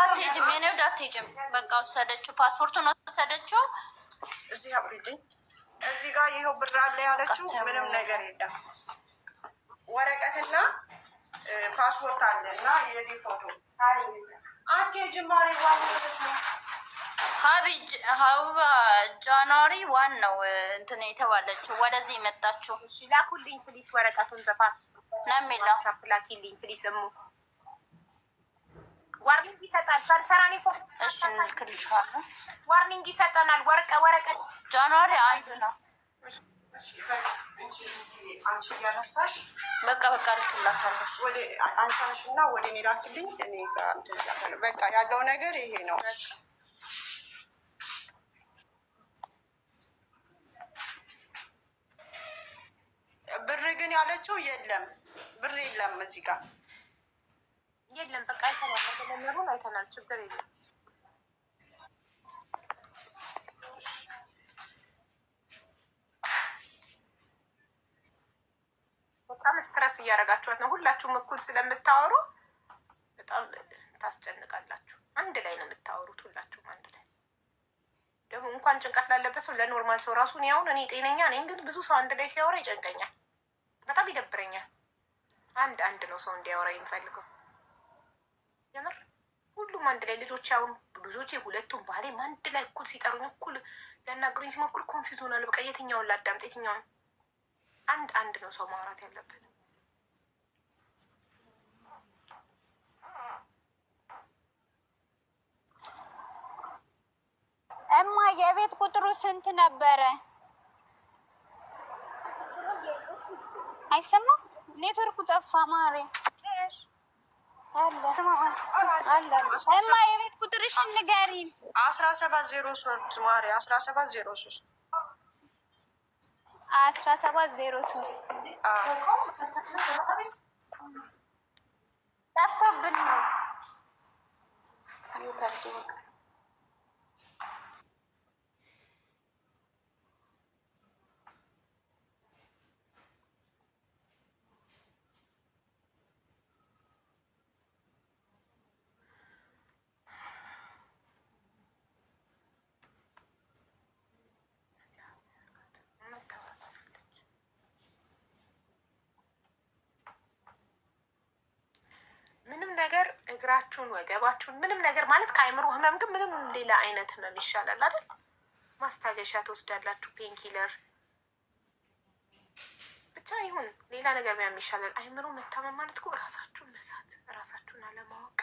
አትሄጂም፣ የኔ ወደ አትሄጂም። በቃ ወሰደችው፣ ፓስፖርቱን ወሰደችው። እዚህ አብሪልኝ፣ እዚህ ጋር ይኸው ብር አለ ያለችው ምንም ነገር የለም። ወረቀትና ፓስፖርት አለ እና የዲ ፎቶ አትሄጂም። ማሪ ዋለች ነው ሀቢባ ጃንዋሪ 1 ነው እንትን የተባለችው ወደዚህ መጣችው። ላኩልኝ ፕሊስ ወረቀቱን በፓስፖርት ናሚላ ላኪልኝ ፕሊስ። ዋርኒንግ ይሰጣል ሰርሰራኒ ፎ እሺ እንልክልሻለሁ። ዋርኒንግ ይሰጠናል። ወረቀት ጃንዋሪ 1 ነው። አንቺ ያነሳሽ በቃ ልትላታለሽ ወደ አንሳሽ እና ወደ እኔ ላክልኝ። እኔ ጋር እንትን እላታለሁ። በቃ ያለው ነገር ይሄ ነው። ብር ግን ያለችው የለም፣ ብር የለም እዚህ ጋር የለም። በቃ አይተናል፣ መደመሩን አይተናል። ችግር የለም። በጣም ስትረስ እያደረጋችኋት ነው። ሁላችሁም እኩል ስለምታወሩ በጣም ታስጨንቃላችሁ። አንድ ላይ ነው የምታወሩት ሁላችሁም አንድ ላይ። ደግሞ እንኳን ጭንቀት ላለበት ሰው ለኖርማል ሰው ራሱ እኔ ጤነኛ ነኝ፣ ግን ብዙ ሰው አንድ ላይ ሲያወራ ይጨንቀኛል፣ በጣም ይደብረኛል። አንድ ነው ሰው እንዲያወራ የሚፈልገው የምር ሁሉም አንድ ላይ ልጆቼ ሁለቱም ባህሌም አንድ ላይ እኩል ሲጠሩኝ እኩል ሊያናግሩኝ ሲሞክሩ ኮንፊውዝ ሆናለሁ። በቃ የትኛውን ላዳምጥ የትኛውን? አንድ ነው ሰው ማውራት ያለበት። እማ የቤት ቁጥሩ ስንት ነበረ? አይሰማም። ኔትወርኩ ጠፋ ማሬ። እማ የቤት ቁጥርሽን ንገሪኝ። 1703 ማሪ 1703 1703 ጠፍቶብን ነው። ምንም ነገር እግራችሁን ወገባችሁን ምንም ነገር ማለት ከአይምሮ ህመም ግን ምንም ሌላ አይነት ህመም ይሻላል አይደል? ማስታገሻ ትወስዳላችሁ፣ ፔንኪለር ብቻ ይሁን ሌላ ነገር ቢያም ይሻላል። አይምሮ መታመም ማለት እኮ ራሳችሁን መሳት፣ ራሳችሁን አለማወቅ፣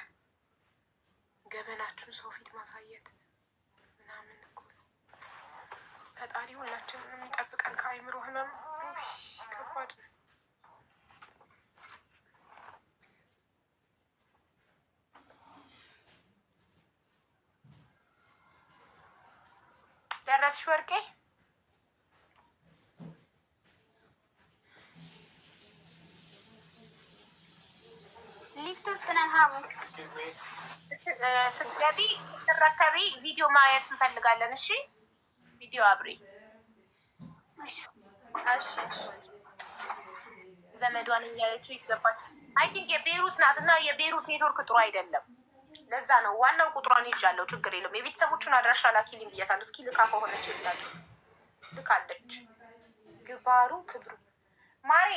ገበናችሁን ሰው ፊት ማሳየት ምናምን እኮ ነው። ፈጣሪ ሁላችንም የሚጠብቀን ከአይምሮ ህመም። ከባድ ነው። ደረስሽ ወርቄ? ሊፍት ውስጥ ነን። ሀቡ ስትረከቢ ቪዲዮ ማየት እንፈልጋለን። እሺ ቪዲዮ አብሪ። ዘመዷን እያለችው ይትገባል። አይ ቲንክ የቤሩት ናት እና የቤሩት ኔትወርክ ጥሩ አይደለም። ለዛ ነው ዋናው ቁጥሯን ይዣለሁ። ችግር የለም። የቤተሰቦቹን አድራሻ ላኪልኝ ብያታለሁ። እስኪ ልካ ከሆነች ይላሉ። ልካለች። ግባሩ ክብሩ ማሪ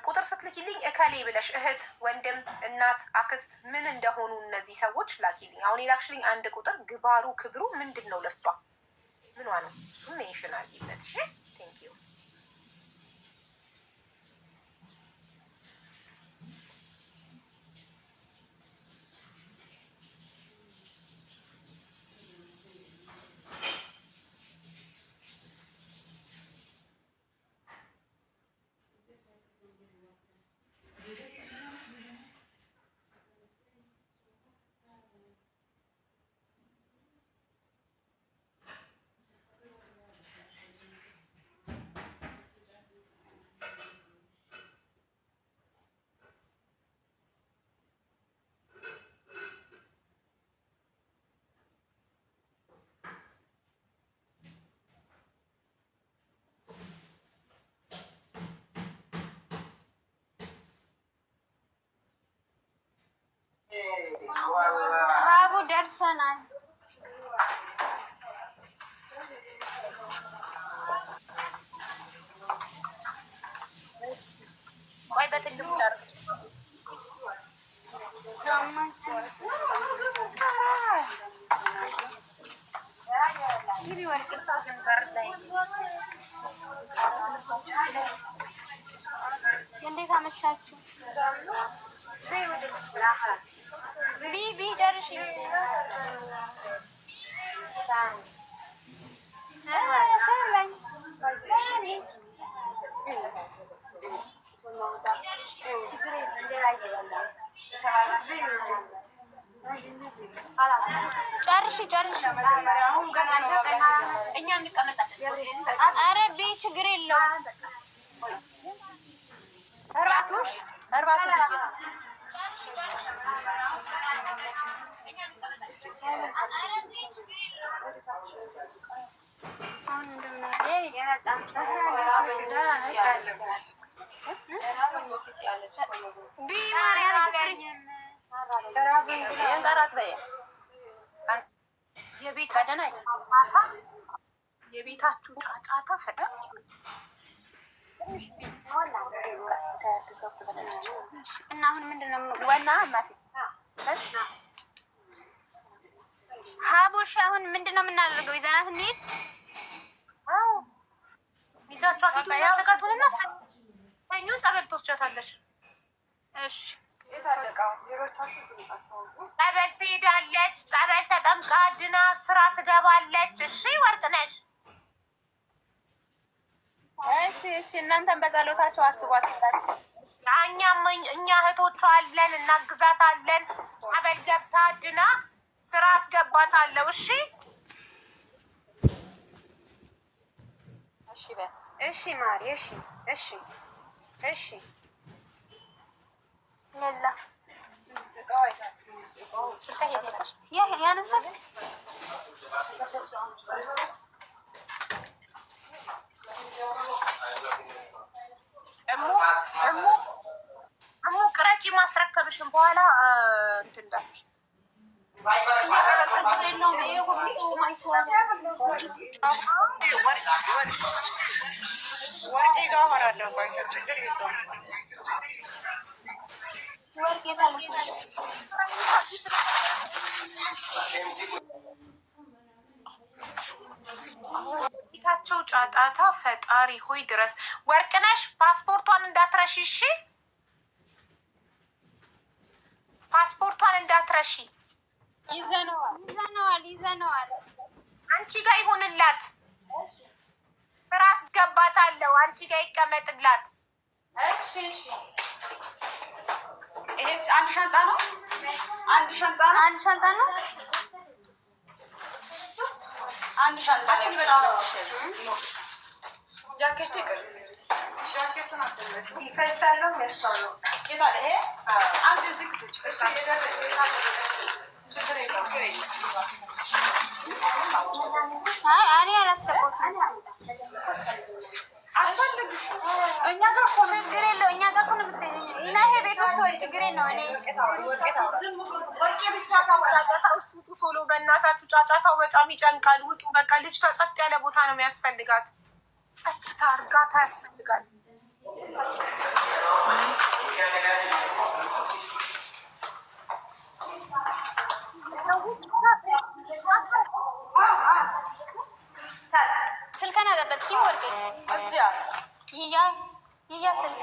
ቁጥር ስትልኪልኝ እከሌ ብለሽ እህት፣ ወንድም፣ እናት፣ አክስት ምን እንደሆኑ እነዚህ ሰዎች ላኪልኝ። አሁን የላክሽልኝ አንድ ቁጥር ግባሩ ክብሩ ምንድን ነው? ለሷ ምኗ ነው? እሱም ሜንሽን አድርጊበት። እሺ ቴንክ ዩ። ጨርሰናል። ቆይ በትልቁ ላድርግሽ። እንዴት አመሻችሁ? ቢቢ ደርሽ ሰላኝ ጨርሽ እኛ እንቀመጣለን። ኧረ ቢ ችግር የለውም። እርባቶሽ ቢ ማርያም ትፍሪ የንቀራት በየ የቤታችሁ ጫጫታ ፈጣን እና አሁን ምንድን ነው ወና ሀቡሽ አሁን ምንድን ነው የምናደርገው? ይዘናት እንሂድ። ይዛችኋት ተቀቱንና ሰኞ ጸበል ትወስጃታለሽ። እሺ ጸበል ትሄዳለች። ጸበል ተጠምቃ ድና ስራ ትገባለች። እሺ ወርቅነሽ። እሺ እናንተን በጸሎታቸው አስቧት። እኛ እህቶቿ አለን፣ እናግዛታለን። ጸበል ገብታ ድና ስራ አስገባታለሁ። እሺ ማሪ እሺ ሌላ ያነሳ እሙ ቅረጪ። ማስረከብሽን በኋላ እንትን እንዳትዪ። ወርቄ ጋር እሆናለሁ። ቆይ ችግር የለውም። ቤታቸው ጫጫታ ፈጣሪ ሆይ ድረስ። ወርቅነሽ ፓስፖርቷን እንዳትረሺ እሺ። ፓስፖርቷን እንዳትረሺ። ይዘነዋል። አንቺ ጋር ይሁንላት። ስራ አስገባታለሁ። አንቺ ጋር ይቀመጥላት። እሺ ይሄ አንድ ሻንጣ ነው። አንድ ሻንጣ ነው። ጃኬት ይቅር። ጃኬቱን አትመሽ። ይፈስታለሁ ያሳለው ይላል። ይሄ አንድ እዚህ ክፍል ፈስታለሁ። ችግር የለውም። እኔ አላስገባሁትም። እኛ ጋር ችግር የለውም። እኛ ጋር እኮ ነው የምትይኝ። እና ይሄ ቤት ውስጥ ወር ችግር የለውም። እኔ ወርቄ ብቻ ጫጫታ ውስጥ ውጡ ቶሎ በእናታችሁ። ጫጫታው በጣም ይጨንቃል። ውጡ በቃ። ልጅቷ ጸጥ ያለ ቦታ ነው የሚያስፈልጋት። ጸጥታ እርጋታ ያስፈልጋል። ስልከን አገበት ኪም ወርቄ ይያ ስልክ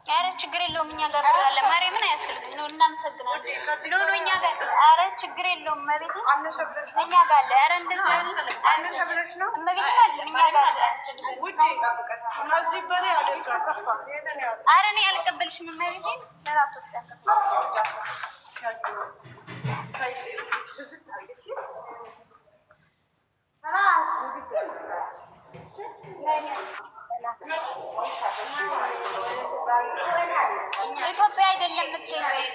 ኧረ ችግር የለውም። እኛ ጋር ብራለ ማርያምን አያስፈልግም። ነው እናመሰግናለን። ሎሎ እኛ ጋር ኧረ ችግር የለውም። መቤት እኛ ጋር አለ። ኧረ እንደዛ አነሰ ብለሽ ነው መቤት አለ። እኛ ጋር አያስፈልግም። ከዚህ በላይ አደርጋለሁ። ኧረ እኔ አልቀበልሽም። መቤቴን ለራስ ውስጥ ኢትዮጵያ አይደለም የምትገኘው።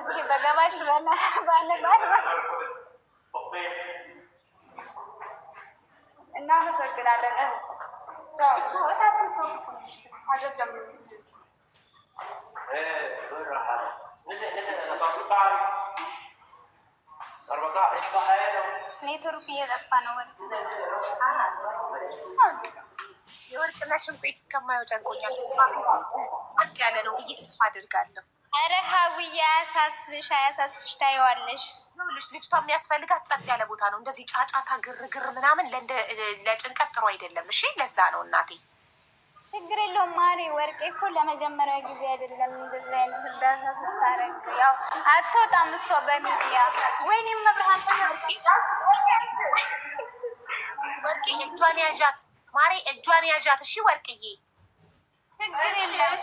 በዚህ በገባሽ እናመሰግናለን። ኔትወርክ እየጠፋ ነው። የወርቅነሽን ቤት እስከማየው ጨንቆኛል። ጸጥ ያለ ነው ብዬ ተስፋ አድርጋለሁ። ኧረ ሀዊዬ አያሳስብሽ ታየዋለሽ። ልጅቷ የሚያስፈልጋት ጸጥ ያለ ቦታ ነው። እንደዚህ ጫጫታ፣ ግርግር ምናምን ለጭንቀት ጥሩ አይደለም። እሺ ለዛ ነው እናቴ። ችግር የለውም ማሪ። ወርቄ እኮ ለመጀመሪያ ጊዜ አይደለም እንደዚህ አይነት እርዳታ ስታረግ። ያው አትወጣም እሷ በሚዲያ ወይኔም መብርሃን ወርቄ እጇን ያዣት ማሬ፣ እጇን ያዣት። እሺ ወርቅዬ ችግር የለም።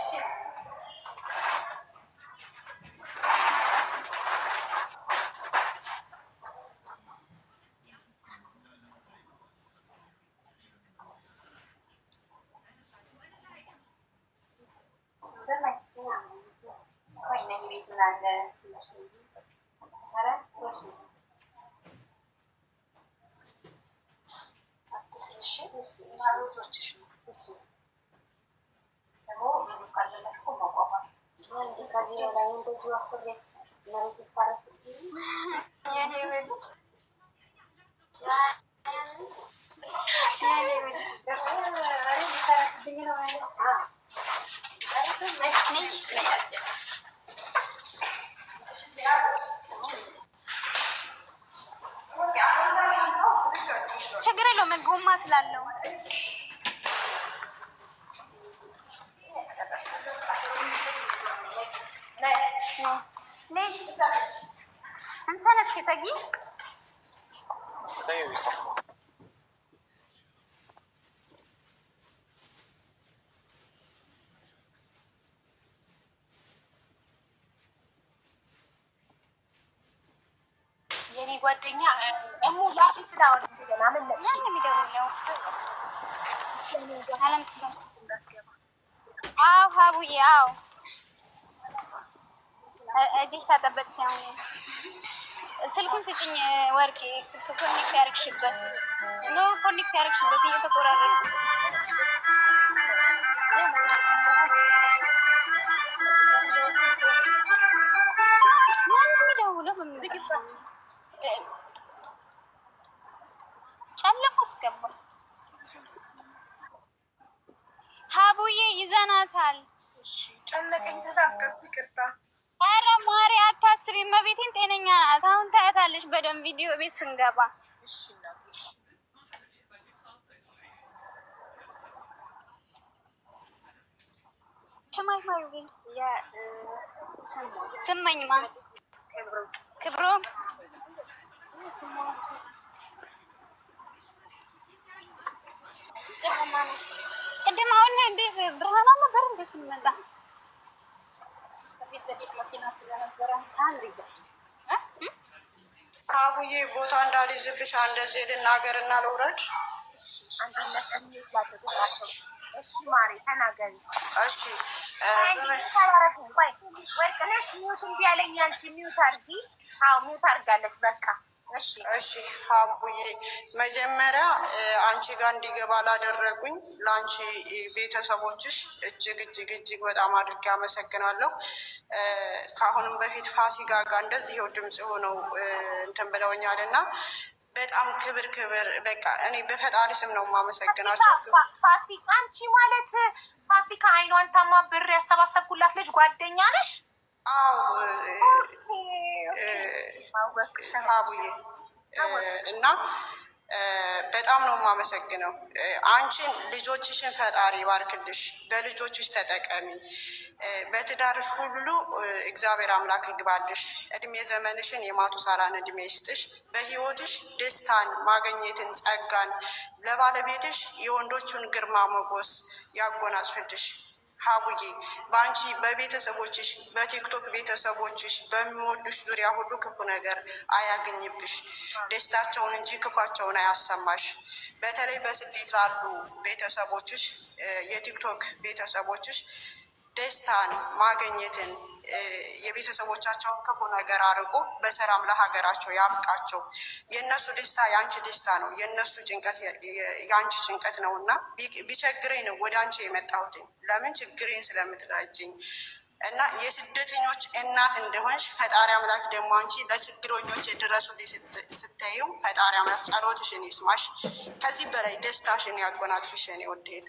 ችግር የለውም ጎማ ስላለው እንሰነፍ ተጊ የኔ ጓደኛ እሙ ላፊ ፍላወር እንደገና ምን ለብሽ የሚደውለው አዎ ሀቡዬ አዎ እዚህ ታጠበቅ ሲሆን ስልኩን ስጭኝ ወርቄ። ኮኔክት ያርግሽበት ነው ኮኔክት ያርግሽበት እየተቆራረጠ ማነው የሚደውለው? በሚዝግባት ጨለቆ እስገባ ሀቡዬ ይዘናታል። ጨነቀኝ፣ ተሳቀቅኩ፣ ይቅርታ። ኧረ ማሪ አታስቢ፣ እመቤቴን ጤነኛ ናት። አሁን ታያታለሽ በደንብ ቪዲዮ ቤት ስንገባ። እሺ እናቴ ስመኝማ ክብሮ ቅድም አሁን እንዴት ብርሃኗ ነበር እንደ ስንመጣ አቡዬ ቦታ እንዳልይዝብሽ እንደዚህ ልናገር እና ልውረድ። እሺ ማሬ ተናገሪ። እሺ ወርቅነሽ ሚውት እምቢ አለኝ። አንቺ ሚውት አድርጊ። አዎ ሚውት አድርጋለች። በቃ እሺ ሀቡዬ መጀመሪያ አንቺ ጋር እንዲገባ ላደረጉኝ ለአንቺ ቤተሰቦችሽ እጅግ በጣም አድርጌ አመሰግናለሁ። ከአሁንም በፊት ፋሲካ ጋር እንደዚህ ይኸው ድምፅ ሆነው እንትን ብለውኛል እና በጣም ክብር በቃ እኔ በፈጣሪ ስም ነው የማመሰግናቸው። ፋሲካ አንቺ ማለት ፋሲካ አይኗን ታማ ብር ያሰባሰብኩላት ልጅ ጓደኛ ነሽ? አዎ አቡዬ እና በጣም ነው የማመሰግነው። አንቺን ልጆችሽን ፈጣሪ ባርክልሽ፣ በልጆችሽ ተጠቀሚ፣ በትዳርሽ ሁሉ እግዚአብሔር አምላክ ይግባልሽ፣ እድሜ ዘመንሽን የማቱሳላን እድሜ ይስጥሽ፣ በህይወትሽ ደስታን ማግኘትን ጸጋን፣ ለባለቤትሽ የወንዶቹን ግርማ ሞገስ ያጎናጽፍልሽ። ሀቡዬ በአንቺ በቤተሰቦችሽ በቲክቶክ ቤተሰቦችሽ በሚወዱሽ ዙሪያ ሁሉ ክፉ ነገር አያገኝብሽ፣ ደስታቸውን እንጂ ክፋቸውን አያሰማሽ። በተለይ በስደት ላሉ ቤተሰቦችሽ የቲክቶክ ቤተሰቦችሽ ደስታን ማግኘትን የቤተሰቦቻቸውን ክፉ ነገር አርቆ በሰላም ለሀገራቸው ያብቃቸው። የእነሱ ደስታ የአንቺ ደስታ ነው፣ የእነሱ ጭንቀት የአንቺ ጭንቀት ነው እና ቢቸግረኝ ነው ወደ አንቺ የመጣሁትኝ። ለምን ችግሬን ስለምትረጅኝ እና የስደተኞች እናት እንደሆንሽ ፈጣሪ አምላክ ደግሞ አንቺ ለችግረኞች የደረሱልኝ ስታዩ ፈጣሪ አምላክ ጸሎትሽን ይስማሽ። ከዚህ በላይ ደስታሽን ያጎናጽፍሽ የኔ ውድ እህት።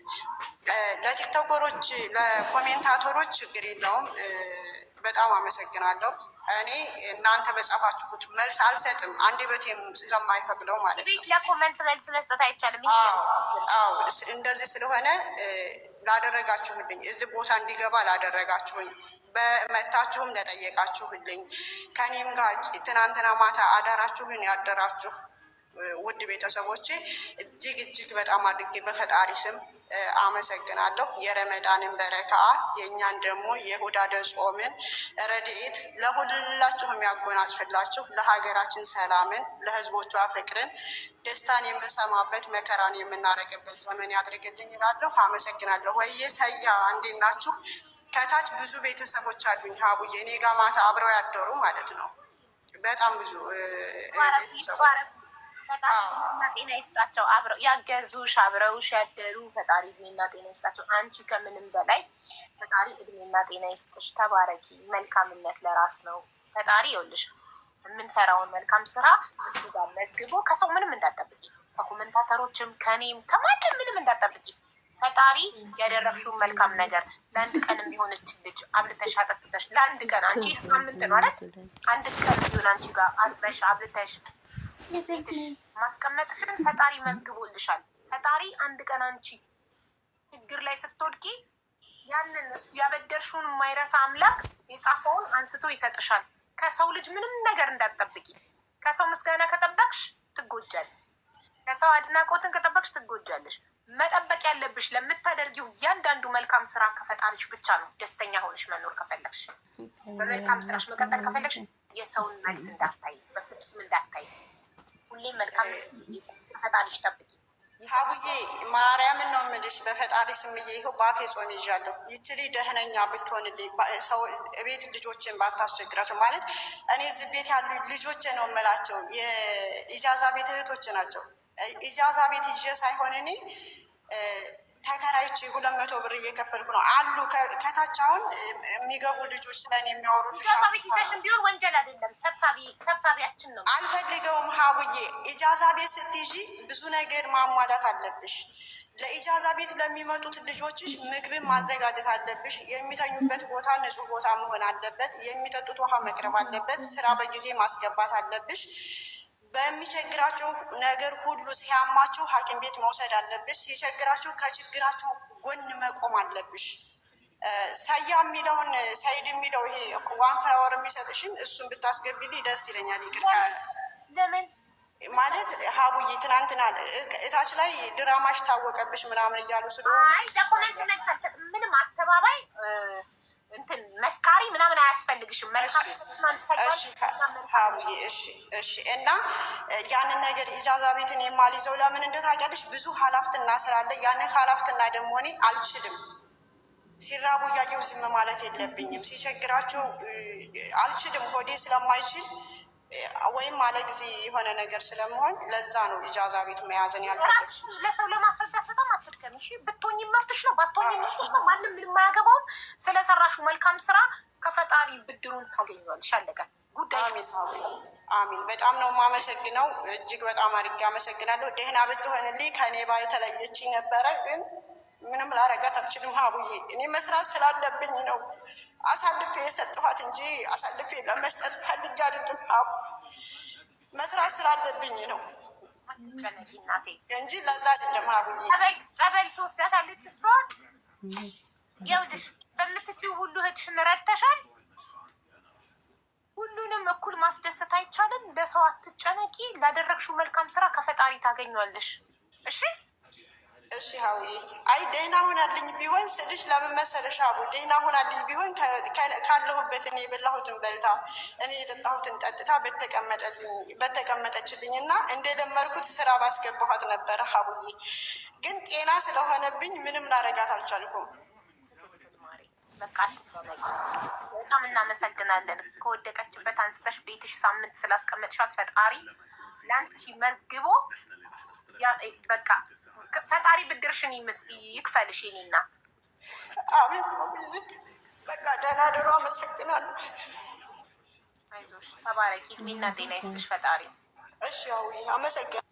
ለቲክቶከሮች ለኮሜንታተሮች ችግር የለውም፣ በጣም አመሰግናለሁ። እኔ እናንተ በጻፋችሁት መልስ አልሰጥም፣ አንደበቴም ስለማይፈቅደው ማለት ነው። ለኮሜንት መልስ መስጠት አይቻልም። አዎ እንደዚህ ስለሆነ ላደረጋችሁልኝ፣ እዚህ ቦታ እንዲገባ ላደረጋችሁኝ፣ በመታችሁም ለጠየቃችሁልኝ፣ ከኔም ጋር ትናንትና ማታ አዳራችሁን ያደራችሁ ውድ ቤተሰቦቼ እጅግ እጅግ በጣም አድርጌ በፈጣሪ ስም አመሰግናለሁ። የረመዳንን በረካ የእኛን ደግሞ የሁዳደ ጾምን ረድኤት ለሁላችሁም ያጎናጽፍላችሁ። ለሀገራችን ሰላምን፣ ለህዝቦቿ ፍቅርን፣ ደስታን የምንሰማበት መከራን የምናረቅበት ዘመን ያድርግልኝ እላለሁ። አመሰግናለሁ። ወይዬ ሰያ እንዴት ናችሁ? ከታች ብዙ ቤተሰቦች አሉኝ ሀቡዬ፣ እኔ ጋ ማታ አብረው ያደሩ ማለት ነው። በጣም ብዙ ቤተሰቦች ፈጣሪ እድሜና ጤና ይስጣቸው። አብረው ያገዙሽ አብረውሽ ያደሩ ፈጣሪ እድሜና ጤና ይስጣቸው። አንቺ ከምንም በላይ ፈጣሪ እድሜና ጤና ይስጥሽ። ተባረኪ። መልካምነት ለራስ ነው። ፈጣሪ ይኸውልሽ የምንሰራውን መልካም ስራ እሱ ጋር መዝግቦ ከሰው ምንም እንዳጠብቂ፣ ከኮመንታተሮችም ከኔም ከማንም ምንም እንዳጠብቂ። ፈጣሪ ያደረግሽውን መልካም ነገር ለአንድ ቀን የሚሆነች ልጅ አብልተሽ አጠጥተሽ ለአንድ ቀን አንቺ ሳምንት ነው አይደል? አንድ ቀን ቢሆን አንቺ ጋር አጥበሽ አብልተሽ ቤትሽ ማስቀመጥሽን ፈጣሪ መዝግቦልሻል። ፈጣሪ አንድ ቀን አንቺ ችግር ላይ ስትወድቂ ያንን እሱ ያበደርሽውን የማይረሳ አምላክ የጻፈውን አንስቶ ይሰጥሻል። ከሰው ልጅ ምንም ነገር እንዳትጠብቂ። ከሰው ምስጋና ከጠበቅሽ ትጎጃለሽ። ከሰው አድናቆትን ከጠበቅሽ ትጎጃለሽ። መጠበቅ ያለብሽ ለምታደርጊው እያንዳንዱ መልካም ስራ ከፈጣሪሽ ብቻ ነው። ደስተኛ ሆንሽ መኖር ከፈለግሽ፣ በመልካም ስራሽ መቀጠል ከፈለግሽ የሰውን መልስ እንዳታይ፣ በፍጹም እንዳታይ። ሁሌም መልካም ከፈጣሪሽ ጠብቂ። ሀቡዬ ማርያምን ነው የምልሽ፣ በፈጣሪ ስምዬ ይኸው በአፌ ጾም ይዣለሁ። ይችሊ ደህነኛ ብትሆንልኝ ሰው ቤት ልጆችን ባታስቸግራቸው ማለት እኔ እዚህ ቤት ያሉ ልጆች ነው የምላቸው የኢጃዛ ቤት እህቶች ናቸው። ኢጃዛ ቤት ይዤ ሳይሆን እኔ ተከራይቼ 200 ብር እየከፈልኩ ነው አሉ። ከታች አሁን የሚገቡ ልጆች ስለኔ የሚያወሩ ኢጃዛ ቤት ይዘሽም ቢሆን ወንጀል አይደለም። ሰብሳቢያችን ነው። አልፈልገውም ሀቡዬ። ኢጃዛ ቤት ስትይዢ ብዙ ነገር ማሟላት አለብሽ። ለኢጃዛ ቤት ለሚመጡት ልጆችሽ ምግብን ማዘጋጀት አለብሽ። የሚተኙበት ቦታ ንጹህ ቦታ መሆን አለበት። የሚጠጡት ውሃ መቅረብ አለበት። ስራ በጊዜ ማስገባት አለብሽ። በሚቸግራቸው ነገር ሁሉ ሲያማችሁ ሐኪም ቤት መውሰድ አለብሽ። ሲቸግራችሁ ከችግራችሁ ጎን መቆም አለብሽ። ሰያ የሚለውን ሰይድ የሚለው ይሄ ዋን ፍላወር የሚሰጥሽን እሱን ብታስገቢልኝ ደስ ይለኛል። ይቅር ለምን ማለት ሀቡዬ ትናንትና እታች ላይ ድራማሽ ታወቀብሽ ምናምን እያሉ ስለሆነ ምንም አስተባባይ እንትን መስካሪ ምናምን አያስፈልግሽም። ሀቡዬ እሺ። እና ያንን ነገር ኢጃዛ ቤትን የማልይዘው ለምን እንደታውቂያለሽ? ብዙ ሀላፍትና ስላለ ያንን ሀላፍትና ደግሞ እኔ አልችልም። ሲራቡ እያየሁ ዝም ማለት የለብኝም። ሲቸግራቸው አልችልም። ሆዴ ስለማይችል ወይም አለ ጊዜ የሆነ ነገር ስለመሆን ለዛ ነው ኢጃዛ ቤት መያዝን ያልፈለግኩት። ለሰው ለማስረዳት በጣም አትድከሚ። እሺ ብትሆኝ መብትሽ ነው፣ ባትሆኝ መብትሽ ነው። ማንም ምንም አያገባውም። ስለሰራሹ መልካም ስራ ከፈጣሪ ብድሩን ታገኘዋለሽ። አለቀ ጉዳይ። አሚን። በጣም ነው የማመሰግነው። እጅግ በጣም አድርጌ አመሰግናለሁ። ደህና ብትሆንልኝ ከኔ ባልተለየች ነበረ፣ ግን ምንም ላረጋት አልችልም ሀቡዬ። እኔ መስራት ስላለብኝ ነው አሳልፌ የሰጠኋት እንጂ አሳልፌ ለመስጠት ፈልጌ አይደለም ሀቡ። መስራት ስላለብኝ ነው እንጂ ለዛ አይደለም ሀቡዬ። ጸበል ትወስዳታለች እሷ። ይኸውልሽ በምትችይው ሁሉ እህትሽን ረድተሻል። ሁሉንም እኩል ማስደሰት አይቻልም። ለሰው አትጨነቂ። ላደረግሽው መልካም ስራ ከፈጣሪ ታገኘዋለሽ። እሺ እሺ ሀውዬ። አይ ደህና ሆናልኝ ቢሆን ስልሽ ለምን መሰለሽ ሀቡ፣ ደህና ሆናልኝ ቢሆን ካለሁበት እኔ የበላሁትን በልታ እኔ የጠጣሁትን ጠጥታ በተቀመጠችልኝ እና እንደለመድኩት ስራ ባስገባኋት ነበረ ሀቡዬ። ግን ጤና ስለሆነብኝ ምንም ላረጋት አልቻልኩም። በጣም እናመሰግናለን። ከወደቀችበት አንስተሽ ቤትሽ ሳምንት ስላስቀመጥሻት ፈጣሪ ለአንቺ መዝግቦ በቃ ፈጣሪ ብድርሽን ይክፈልሽ የኔ እናት። አሜን። በቃ ደህና ደሩ። አመሰግናለሁ። አይዞሽ፣ ተባረኪ፣ እድሜና ጤና ይስጥሽ ፈጣሪ። እሺ ያው አመሰግናለሁ።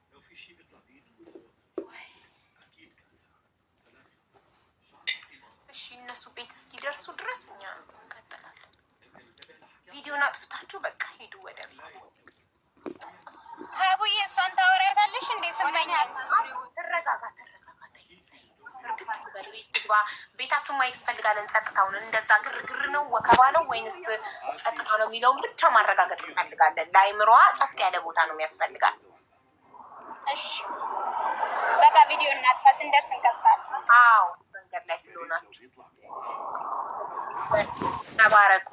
እሺ እነሱ ቤት እስኪደርሱ ድረስ እኛ እንቀጥላለን። ቪዲዮን አጥፍታችሁ በቃ ሄዱ ወደ ቤት። ሀቡዬ እሷን ታወሪያታለሽ እንዴ? ስመኛ ተረጋጋ። እርግጥ በል ቤት ትግባ። ቤታችሁን ማየት እንፈልጋለን። ጸጥታውን እንደዛ ግርግር ነው ወከባ ነው ወይንስ ጸጥታ ነው የሚለውን ብቻ ማረጋገጥ እንፈልጋለን። ለአይምሮዋ ጸጥ ያለ ቦታ ነው የሚያስፈልጋል። እሺ በቃ ቪዲዮ እናጥፋ፣ ስንደርስ እንቀጥላለን። አዎ መንገድ ላይ ስለሆናችሁ ተባረኩ።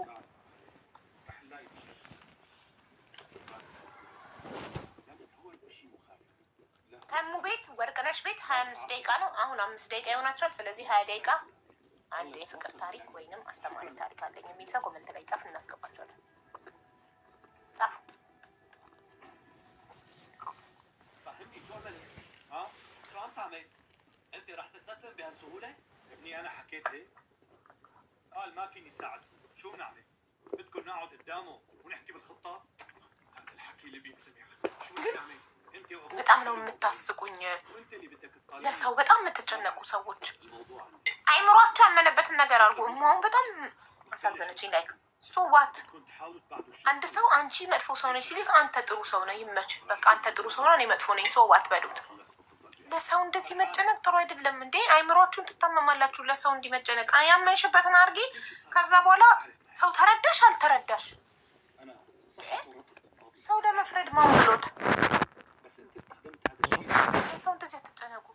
ተሙ ቤት ወርቅነሽ ቤት 25 ደቂቃ ነው። አሁን 5 ደቂቃ ይሆናቸዋል። ስለዚህ 20 ደቂቃ አንድ የፍቅር ታሪክ ወይንም አስተማሪ ታሪክ አለኝ የሚል ሰው ኮመንት ላይ ጻፍ፣ እናስገባቸዋለን። ጻፉ። انت راح تستسلم بهالسهوله؟ ابني انا حكيت هيك؟ قال ما فيني ساعدكم، شو بنعمل؟ بدكم نقعد قدامه ونحكي بالخطه؟ هذا الحكي اللي بينسمع، شو بنعمل؟ انت وابوك በጣም ነው የምታስቁኝ። وانت اللي بدك تطالع ለሰው በጣም የምትጨነቁ ሰዎች አይምሯቸው ያመነበትን ነገር አድርጎ መሆን በጣም አሳዘነችኝ። ላይክ ሶዋት አንድ ሰው አንቺ መጥፎ ሰው ነች ሲልክ አንተ ጥሩ ሰው ነህ ይመች፣ በቃ አንተ ጥሩ ሰው ነህ እኔ መጥፎ ነኝ ሶዋት በሉት። ለሰው እንደዚህ መጨነቅ ጥሩ አይደለም እንዴ። አይምሯችሁን ትታመማላችሁ። ለሰው እንዲህ መጨነቅ ያመንሽበትን አድርጊ። ከዛ በኋላ ሰው ተረዳሽ አልተረዳሽ ሰው ለመፍረድ ማውሎት ሰው እንደዚህ አትጨነቁ።